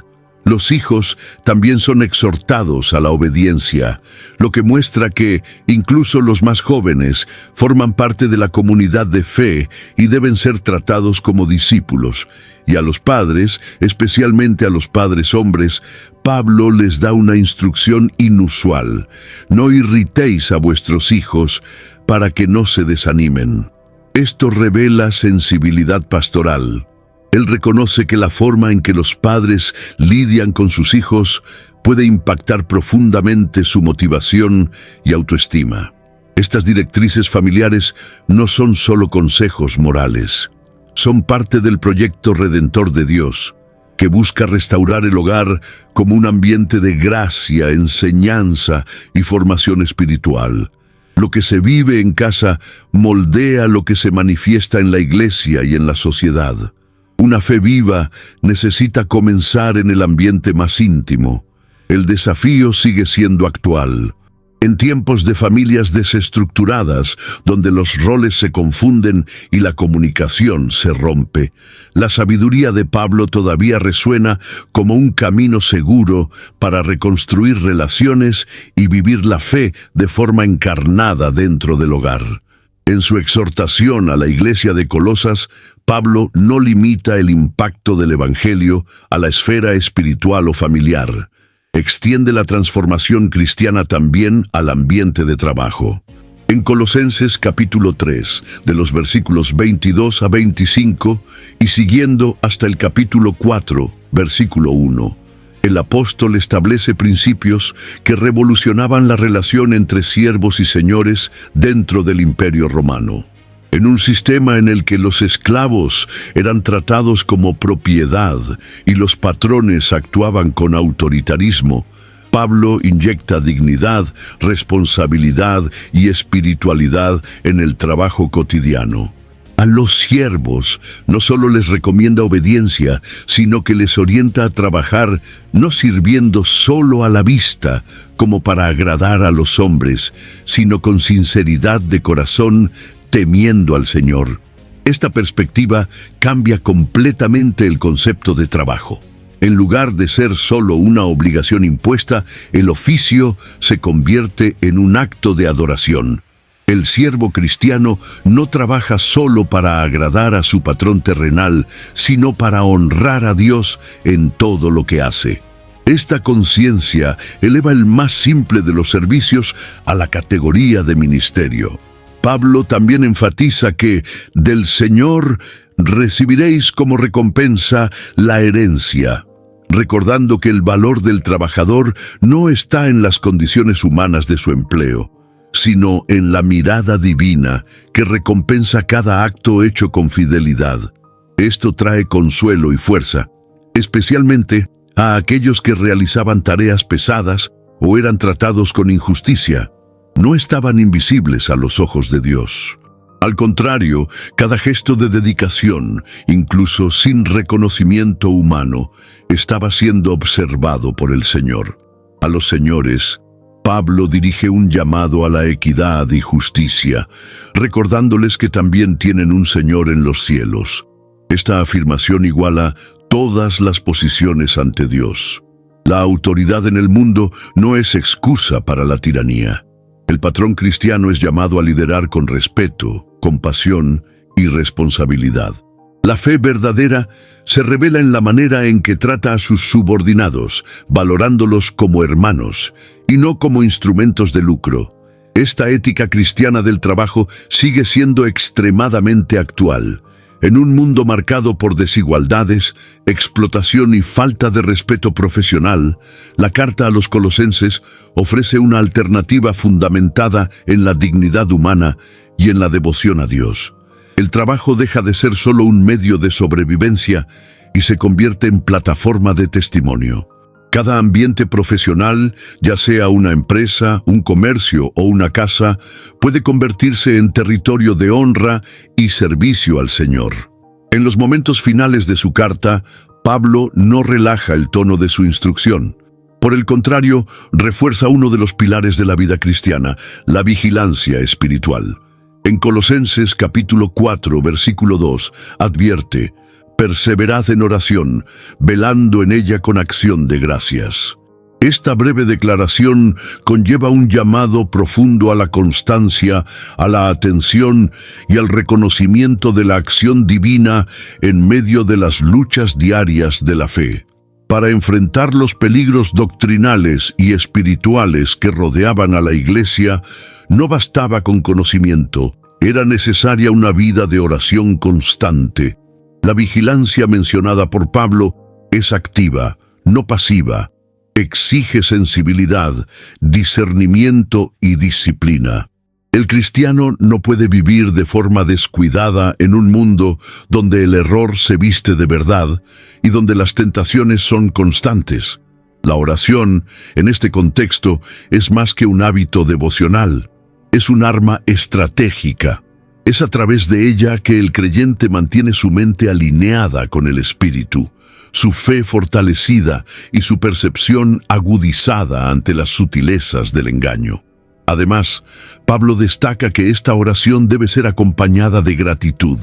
Los hijos también son exhortados a la obediencia, lo que muestra que incluso los más jóvenes forman parte de la comunidad de fe y deben ser tratados como discípulos. Y a los padres, especialmente a los padres hombres, Pablo les da una instrucción inusual: no irritéis a vuestros hijos para que no se desanimen. Esto revela sensibilidad pastoral. Él reconoce que la forma en que los padres lidian con sus hijos puede impactar profundamente su motivación y autoestima. Estas directrices familiares no son solo consejos morales, son parte del proyecto redentor de Dios, que busca restaurar el hogar como un ambiente de gracia, enseñanza y formación espiritual. Lo que se vive en casa moldea lo que se manifiesta en la iglesia y en la sociedad. Una fe viva necesita comenzar en el ambiente más íntimo. El desafío sigue siendo actual. En tiempos de familias desestructuradas, donde los roles se confunden y la comunicación se rompe, la sabiduría de Pablo todavía resuena como un camino seguro para reconstruir relaciones y vivir la fe de forma encarnada dentro del hogar. En su exhortación a la iglesia de Colosas, Pablo no limita el impacto del Evangelio a la esfera espiritual o familiar. Extiende la transformación cristiana también al ambiente de trabajo. En Colosenses capítulo 3, de los versículos 22 a 25 y siguiendo hasta el capítulo 4, versículo 1, el apóstol establece principios que revolucionaban la relación entre siervos y señores dentro del Imperio Romano. En un sistema en el que los esclavos eran tratados como propiedad y los patrones actuaban con autoritarismo, Pablo inyecta dignidad, responsabilidad y espiritualidad en el trabajo cotidiano. A los siervos no solo les recomienda obediencia, sino que les orienta a trabajar no sirviendo solo a la vista, como para agradar a los hombres, sino con sinceridad de corazón, temiendo al Señor. Esta perspectiva cambia completamente el concepto de trabajo. En lugar de ser solo una obligación impuesta, el oficio se convierte en un acto de adoración. El siervo cristiano no trabaja solo para agradar a su patrón terrenal, sino para honrar a Dios en todo lo que hace. Esta conciencia eleva el más simple de los servicios a la categoría de ministerio. Pablo también enfatiza que del Señor recibiréis como recompensa la herencia. recordando que el valor del trabajador no está en las condiciones humanas de su empleo, sino en la mirada divina que recompensa cada acto hecho con fidelidad. Esto trae consuelo y fuerza, especialmente a aquellos que realizaban tareas pesadas o eran tratados con injusticia. No estaban invisibles a los ojos de Dios. Al contrario, cada gesto de dedicación, incluso sin reconocimiento humano, estaba siendo observado por el Señor. A los señores, Pablo dirige un llamado a la equidad y justicia, recordándoles que también tienen un Señor en los cielos. Esta afirmación iguala todas las posiciones ante Dios. La autoridad en el mundo no es excusa para la tiranía. El patrón cristiano es llamado a liderar con respeto, compasión y responsabilidad. La fe verdadera se revela en la manera en que trata a sus subordinados, valorándolos como hermanos y no como instrumentos de lucro. Esta ética cristiana del trabajo sigue siendo extremadamente actual. En un mundo marcado por desigualdades, explotación y falta de respeto profesional, la carta a los Colosenses ofrece una alternativa fundamentada en la dignidad humana y en la devoción a Dios. El trabajo deja de ser solo un medio de sobrevivencia y se convierte en plataforma de testimonio. Cada ambiente profesional, ya sea una empresa, un comercio o una casa, puede convertirse en territorio de honra y servicio al Señor. En los momentos finales de su carta, Pablo no relaja el tono de su instrucción. Por el contrario, refuerza uno de los pilares de la vida cristiana, la vigilancia espiritual. En Colosenses capítulo 4, versículo 2, advierte: perseverad en oración, velando en ella con acción de gracias. Esta breve declaración conlleva un llamado profundo a la constancia, a la atención y al reconocimiento de la acción divina en medio de las luchas diarias de la fe. Para enfrentar los peligros doctrinales y espirituales que rodeaban a la Iglesia, no bastaba con conocimiento, era necesaria una vida de oración constante. La vigilancia mencionada por Pablo es activa, no pasiva. Exige sensibilidad, discernimiento y disciplina. El cristiano no puede vivir de forma descuidada en un mundo donde el error se viste de verdad y donde las tentaciones son constantes. La oración, en este contexto, es más que un hábito devocional. Es un arma estratégica. Es a través de ella que el creyente mantiene su mente alineada con el Espíritu, su fe fortalecida y su percepción agudizada ante las sutilezas del engaño. Además, Pablo destaca que esta oración debe ser acompañada de gratitud.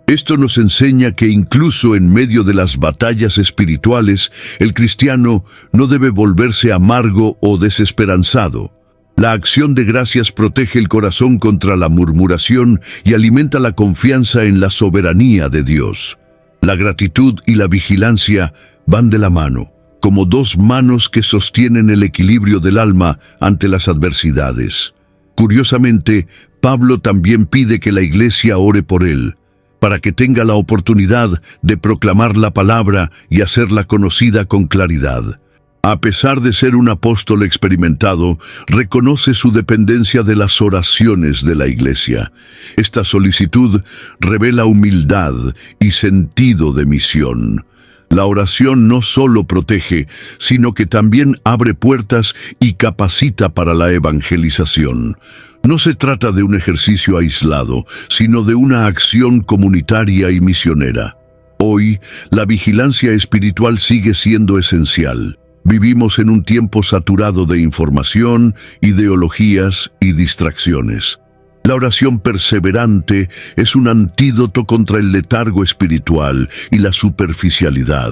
Esto nos enseña que incluso en medio de las batallas espirituales, el cristiano no debe volverse amargo o desesperanzado. La acción de gracias protege el corazón contra la murmuración y alimenta la confianza en la soberanía de Dios. La gratitud y la vigilancia van de la mano, como dos manos que sostienen el equilibrio del alma ante las adversidades. Curiosamente, Pablo también pide que la Iglesia ore por él, para que tenga la oportunidad de proclamar la palabra y hacerla conocida con claridad. A pesar de ser un apóstol experimentado, reconoce su dependencia de las oraciones de la Iglesia. Esta solicitud revela humildad y sentido de misión. La oración no solo protege, sino que también abre puertas y capacita para la evangelización. No se trata de un ejercicio aislado, sino de una acción comunitaria y misionera. Hoy, la vigilancia espiritual sigue siendo esencial. Vivimos en un tiempo saturado de información, ideologías y distracciones. La oración perseverante es un antídoto contra el letargo espiritual y la superficialidad.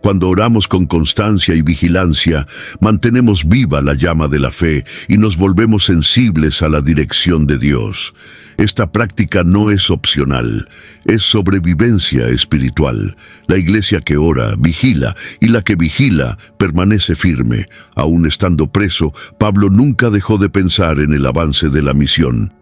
Cuando oramos con constancia y vigilancia, mantenemos viva la llama de la fe y nos volvemos sensibles a la dirección de Dios. Esta práctica no es opcional, es sobrevivencia espiritual. La iglesia que ora, vigila, y la que vigila permanece firme. Aún estando preso, Pablo nunca dejó de pensar en el avance de la misión.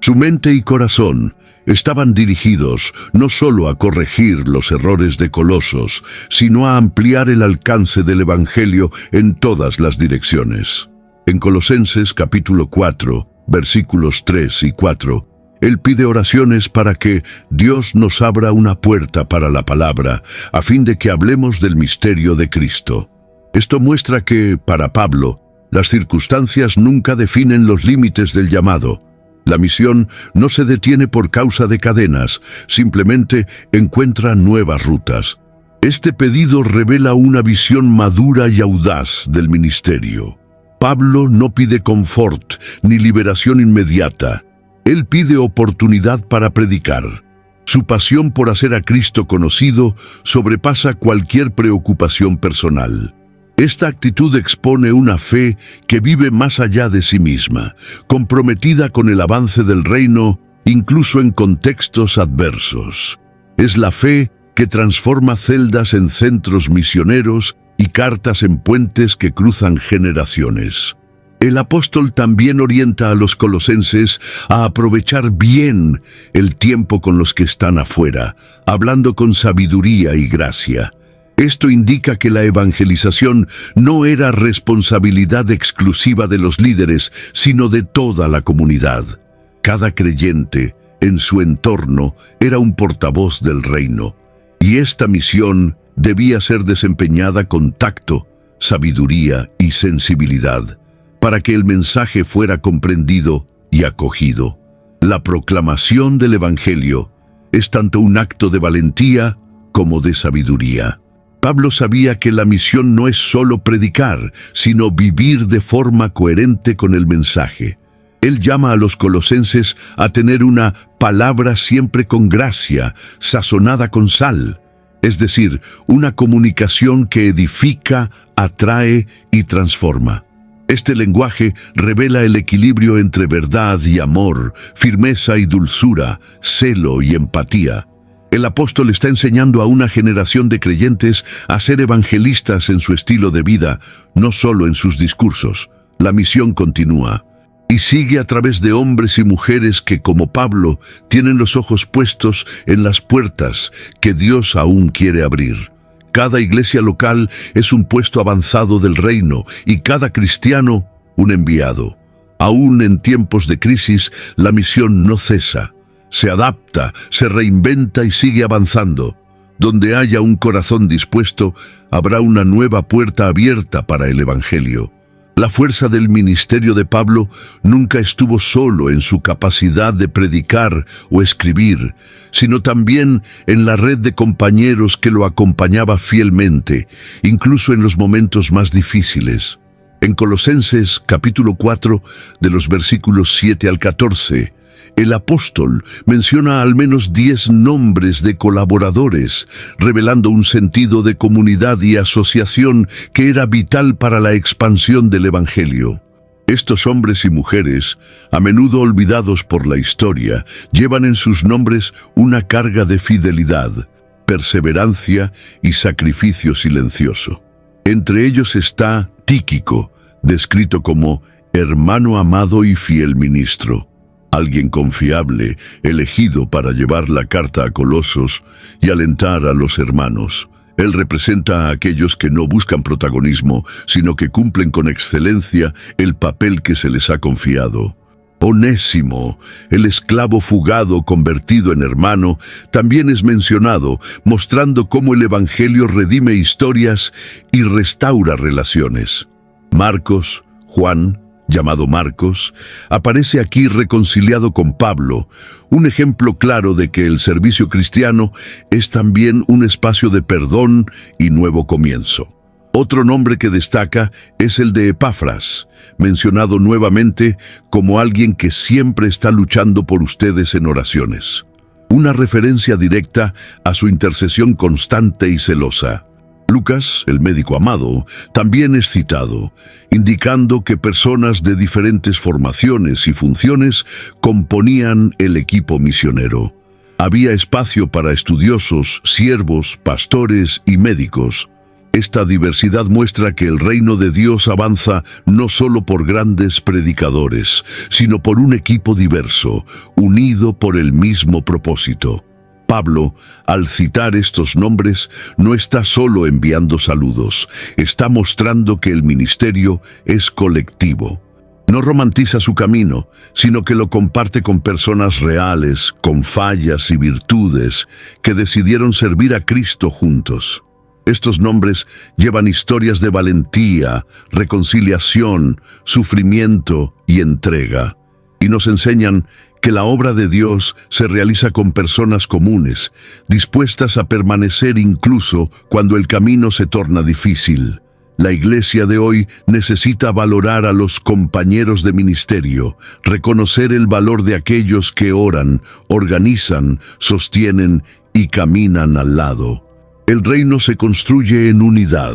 Su mente y corazón estaban dirigidos no solo a corregir los errores de Colosos, sino a ampliar el alcance del Evangelio en todas las direcciones. En Colosenses capítulo 4, versículos 3 y 4, él pide oraciones para que Dios nos abra una puerta para la palabra, a fin de que hablemos del misterio de Cristo. Esto muestra que, para Pablo, las circunstancias nunca definen los límites del llamado. La misión no se detiene por causa de cadenas, simplemente encuentra nuevas rutas. Este pedido revela una visión madura y audaz del ministerio. Pablo no pide confort ni liberación inmediata. Él pide oportunidad para predicar. Su pasión por hacer a Cristo conocido sobrepasa cualquier preocupación personal. Esta actitud expone una fe que vive más allá de sí misma, comprometida con el avance del reino, incluso en contextos adversos. Es la fe que transforma celdas en centros misioneros y cartas en puentes que cruzan generaciones. El apóstol también orienta a los colosenses a aprovechar bien el tiempo con los que están afuera, hablando con sabiduría y gracia. Esto indica que la evangelización no era responsabilidad exclusiva de los líderes, sino de toda la comunidad. Cada creyente, en su entorno, era un portavoz del reino, y esta misión debía ser desempeñada con tacto, sabiduría y sensibilidad, para que el mensaje fuera comprendido y acogido. La proclamación del Evangelio es tanto un acto de valentía como de sabiduría. Pablo sabía que la misión no es solo predicar, sino vivir de forma coherente con el mensaje. Él llama a los colosenses a tener una palabra siempre con gracia, sazonada con sal, es decir, una comunicación que edifica, atrae y transforma. Este lenguaje revela el equilibrio entre verdad y amor, firmeza y dulzura, celo y empatía. El apóstol está enseñando a una generación de creyentes a ser evangelistas en su estilo de vida, no solo en sus discursos. La misión continúa y sigue a través de hombres y mujeres que, como Pablo, tienen los ojos puestos en las puertas que Dios aún quiere abrir. Cada iglesia local es un puesto avanzado del reino y cada cristiano un enviado. Aún en tiempos de crisis, la misión no cesa. Se adapta, se reinventa y sigue avanzando. Donde haya un corazón dispuesto, habrá una nueva puerta abierta para el Evangelio. La fuerza del ministerio de Pablo nunca estuvo solo en su capacidad de predicar o escribir, sino también en la red de compañeros que lo acompañaba fielmente, incluso en los momentos más difíciles. En Colosenses capítulo 4, de los versículos 7 al 14, el apóstol menciona al menos 10 nombres de colaboradores, revelando un sentido de comunidad y asociación que era vital para la expansión del Evangelio. Estos hombres y mujeres, a menudo olvidados por la historia, llevan en sus nombres una carga de fidelidad, perseverancia y sacrificio silencioso. Entre ellos está Tíquico, descrito como hermano amado y fiel ministro. Alguien confiable, elegido para llevar la carta a Colosos y alentar a los hermanos. Él representa a aquellos que no buscan protagonismo, sino que cumplen con excelencia el papel que se les ha confiado. Onésimo, el esclavo fugado convertido en hermano, también es mencionado, mostrando cómo el Evangelio redime historias y restaura relaciones. Marcos, Juan, llamado Marcos, aparece aquí reconciliado con Pablo, un ejemplo claro de que el servicio cristiano es también un espacio de perdón y nuevo comienzo. Otro nombre que destaca es el de Epafras, mencionado nuevamente como alguien que siempre está luchando por ustedes en oraciones. Una referencia directa a su intercesión constante y celosa. Lucas, el médico amado, también es citado, indicando que personas de diferentes formaciones y funciones componían el equipo misionero. Había espacio para estudiosos, siervos, pastores y médicos. Esta diversidad muestra que el reino de Dios avanza no solo por grandes predicadores, sino por un equipo diverso, unido por el mismo propósito. Pablo, al citar estos nombres, no está solo enviando saludos, está mostrando que el ministerio es colectivo. No romantiza su camino, sino que lo comparte con personas reales, con fallas y virtudes, que decidieron servir a Cristo juntos. Estos nombres llevan historias de valentía, reconciliación, sufrimiento y entrega, y nos enseñan que la obra de Dios se realiza con personas comunes, dispuestas a permanecer incluso cuando el camino se torna difícil. La iglesia de hoy necesita valorar a los compañeros de ministerio, reconocer el valor de aquellos que oran, organizan, sostienen y caminan al lado. El reino se construye en unidad,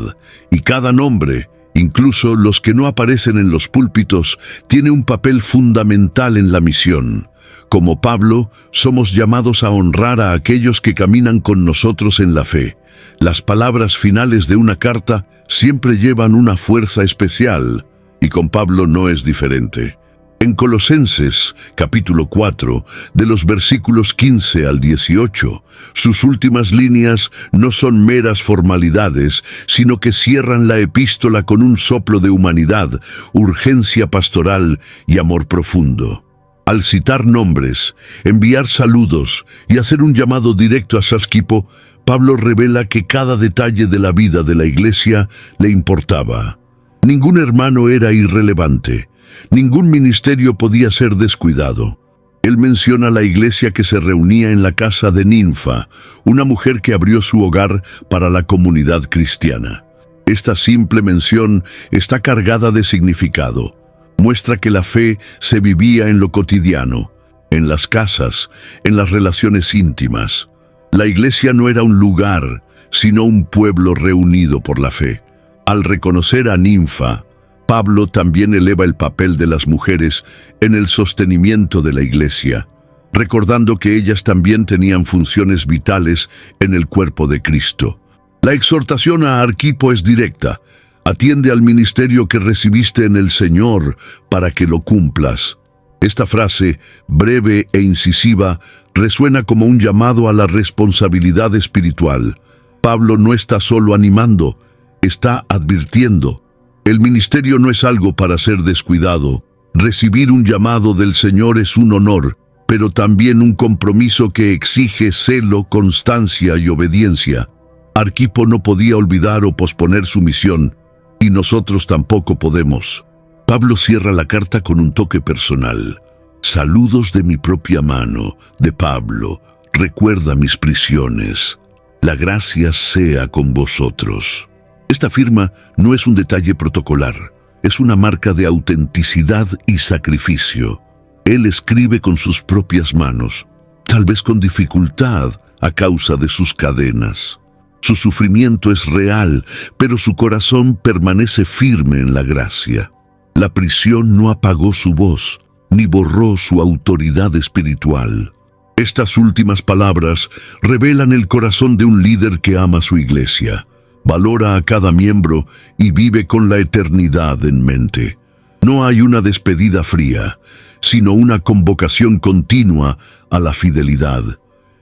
y cada nombre, incluso los que no aparecen en los púlpitos, tiene un papel fundamental en la misión. Como Pablo, somos llamados a honrar a aquellos que caminan con nosotros en la fe. Las palabras finales de una carta siempre llevan una fuerza especial, y con Pablo no es diferente. En Colosenses, capítulo 4, de los versículos 15 al 18, sus últimas líneas no son meras formalidades, sino que cierran la epístola con un soplo de humanidad, urgencia pastoral y amor profundo. Al citar nombres, enviar saludos y hacer un llamado directo a Sasquipo, Pablo revela que cada detalle de la vida de la iglesia le importaba. Ningún hermano era irrelevante. Ningún ministerio podía ser descuidado. Él menciona la iglesia que se reunía en la casa de Ninfa, una mujer que abrió su hogar para la comunidad cristiana. Esta simple mención está cargada de significado. Muestra que la fe se vivía en lo cotidiano, en las casas, en las relaciones íntimas. La iglesia no era un lugar, sino un pueblo reunido por la fe. Al reconocer a Ninfa, Pablo también eleva el papel de las mujeres en el sostenimiento de la iglesia, recordando que ellas también tenían funciones vitales en el cuerpo de Cristo. La exhortación a Arquipo es directa: atiende al ministerio que recibiste en el Señor para que lo cumplas. Esta frase, breve e incisiva, resuena como un llamado a la responsabilidad espiritual. Pablo no está solo animando, está advirtiendo. El ministerio no es algo para ser descuidado. Recibir un llamado del Señor es un honor, pero también un compromiso que exige celo, constancia y obediencia. Arquipo no podía olvidar o posponer su misión, y nosotros tampoco podemos. Pablo cierra la carta con un toque personal. Saludos de mi propia mano, de Pablo. Recuerda mis prisiones. La gracia sea con vosotros. Esta firma no es un detalle protocolar, es una marca de autenticidad y sacrificio. Él escribe con sus propias manos, tal vez con dificultad a causa de sus cadenas. Su sufrimiento es real, pero su corazón permanece firme en la gracia. La prisión no apagó su voz, ni borró su autoridad espiritual. Estas últimas palabras revelan el corazón de un líder que ama su iglesia, valora a cada miembro y vive con la eternidad en mente. No hay una despedida fría, sino una convocación continua a la fidelidad.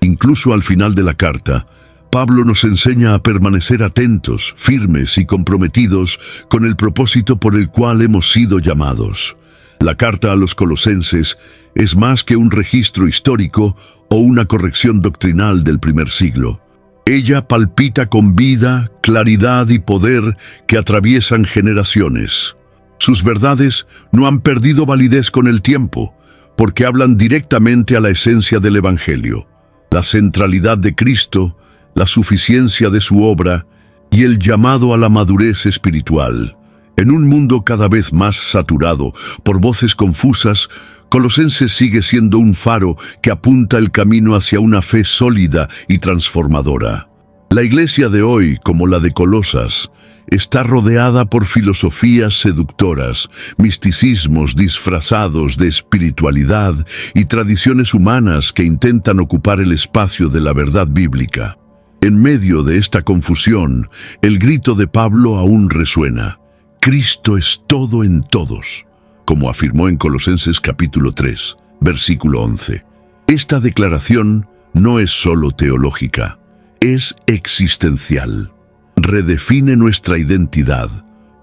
Incluso al final de la carta, Pablo nos enseña a permanecer atentos, firmes y comprometidos con el propósito por el cual hemos sido llamados. La carta a los Colosenses es más que un registro histórico o una corrección doctrinal del primer siglo. Ella palpita con vida, claridad y poder que atraviesan generaciones. Sus verdades no han perdido validez con el tiempo, porque hablan directamente a la esencia del Evangelio, la centralidad de Cristo, la suficiencia de su obra y el llamado a la madurez espiritual. En un mundo cada vez más saturado por voces confusas, Colosenses sigue siendo un faro que apunta el camino hacia una fe sólida y transformadora. La iglesia de hoy, como la de Colosas, está rodeada por filosofías seductoras, misticismos disfrazados de espiritualidad y tradiciones humanas que intentan ocupar el espacio de la verdad bíblica. En medio de esta confusión, el grito de Pablo aún resuena: Cristo es todo en todos, como afirmó en Colosenses capítulo 3, versículo 11. Esta declaración no es solo teológica, es existencial. Redefine nuestra identidad,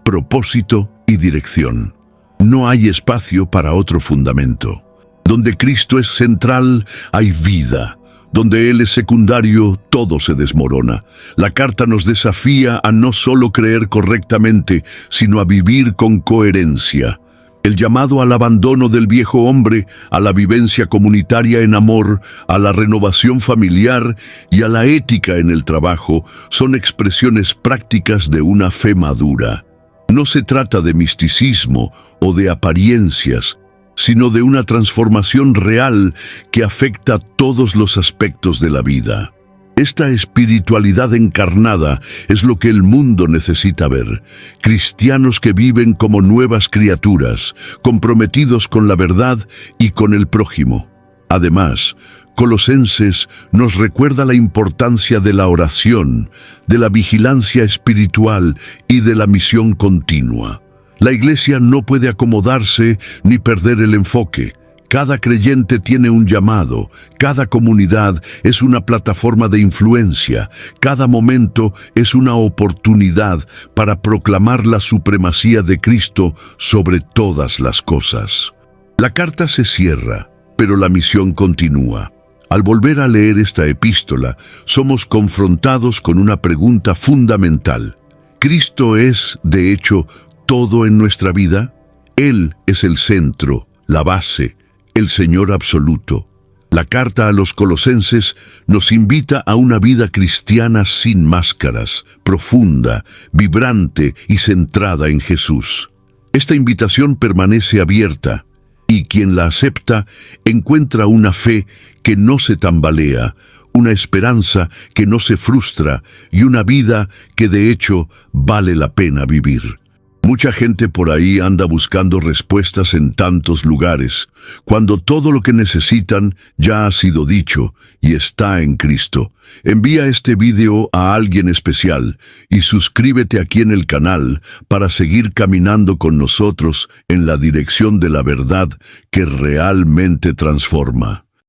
propósito y dirección. No hay espacio para otro fundamento. Donde Cristo es central, hay vida. Donde Él es secundario, todo se desmorona. La carta nos desafía a no solo creer correctamente, sino a vivir con coherencia. El llamado al abandono del viejo hombre, a la vivencia comunitaria en amor, a la renovación familiar y a la ética en el trabajo son expresiones prácticas de una fe madura. No se trata de misticismo o de apariencias, sino de una transformación real que afecta todos los aspectos de la vida. Esta espiritualidad encarnada es lo que el mundo necesita ver. Cristianos que viven como nuevas criaturas, comprometidos con la verdad y con el prójimo. Además, Colosenses nos recuerda la importancia de la oración, de la vigilancia espiritual y de la misión continua. La Iglesia no puede acomodarse ni perder el enfoque. Cada creyente tiene un llamado, cada comunidad es una plataforma de influencia, cada momento es una oportunidad para proclamar la supremacía de Cristo sobre todas las cosas. La carta se cierra, pero la misión continúa. Al volver a leer esta epístola, somos confrontados con una pregunta fundamental. ¿Cristo es, de hecho, todo en nuestra vida? Él es el centro, la base, el Señor absoluto. La carta a los Colosenses nos invita a una vida cristiana sin máscaras, profunda, vibrante y centrada en Jesús. Esta invitación permanece abierta, y quien la acepta encuentra una fe que no se tambalea, una esperanza que no se frustra y una vida que de hecho vale la pena vivir. Mucha gente por ahí anda buscando respuestas en tantos lugares, cuando todo lo que necesitan ya ha sido dicho y está en Cristo. Envía este video a alguien especial y suscríbete aquí en el canal para seguir caminando con nosotros en la dirección de la verdad que realmente transforma.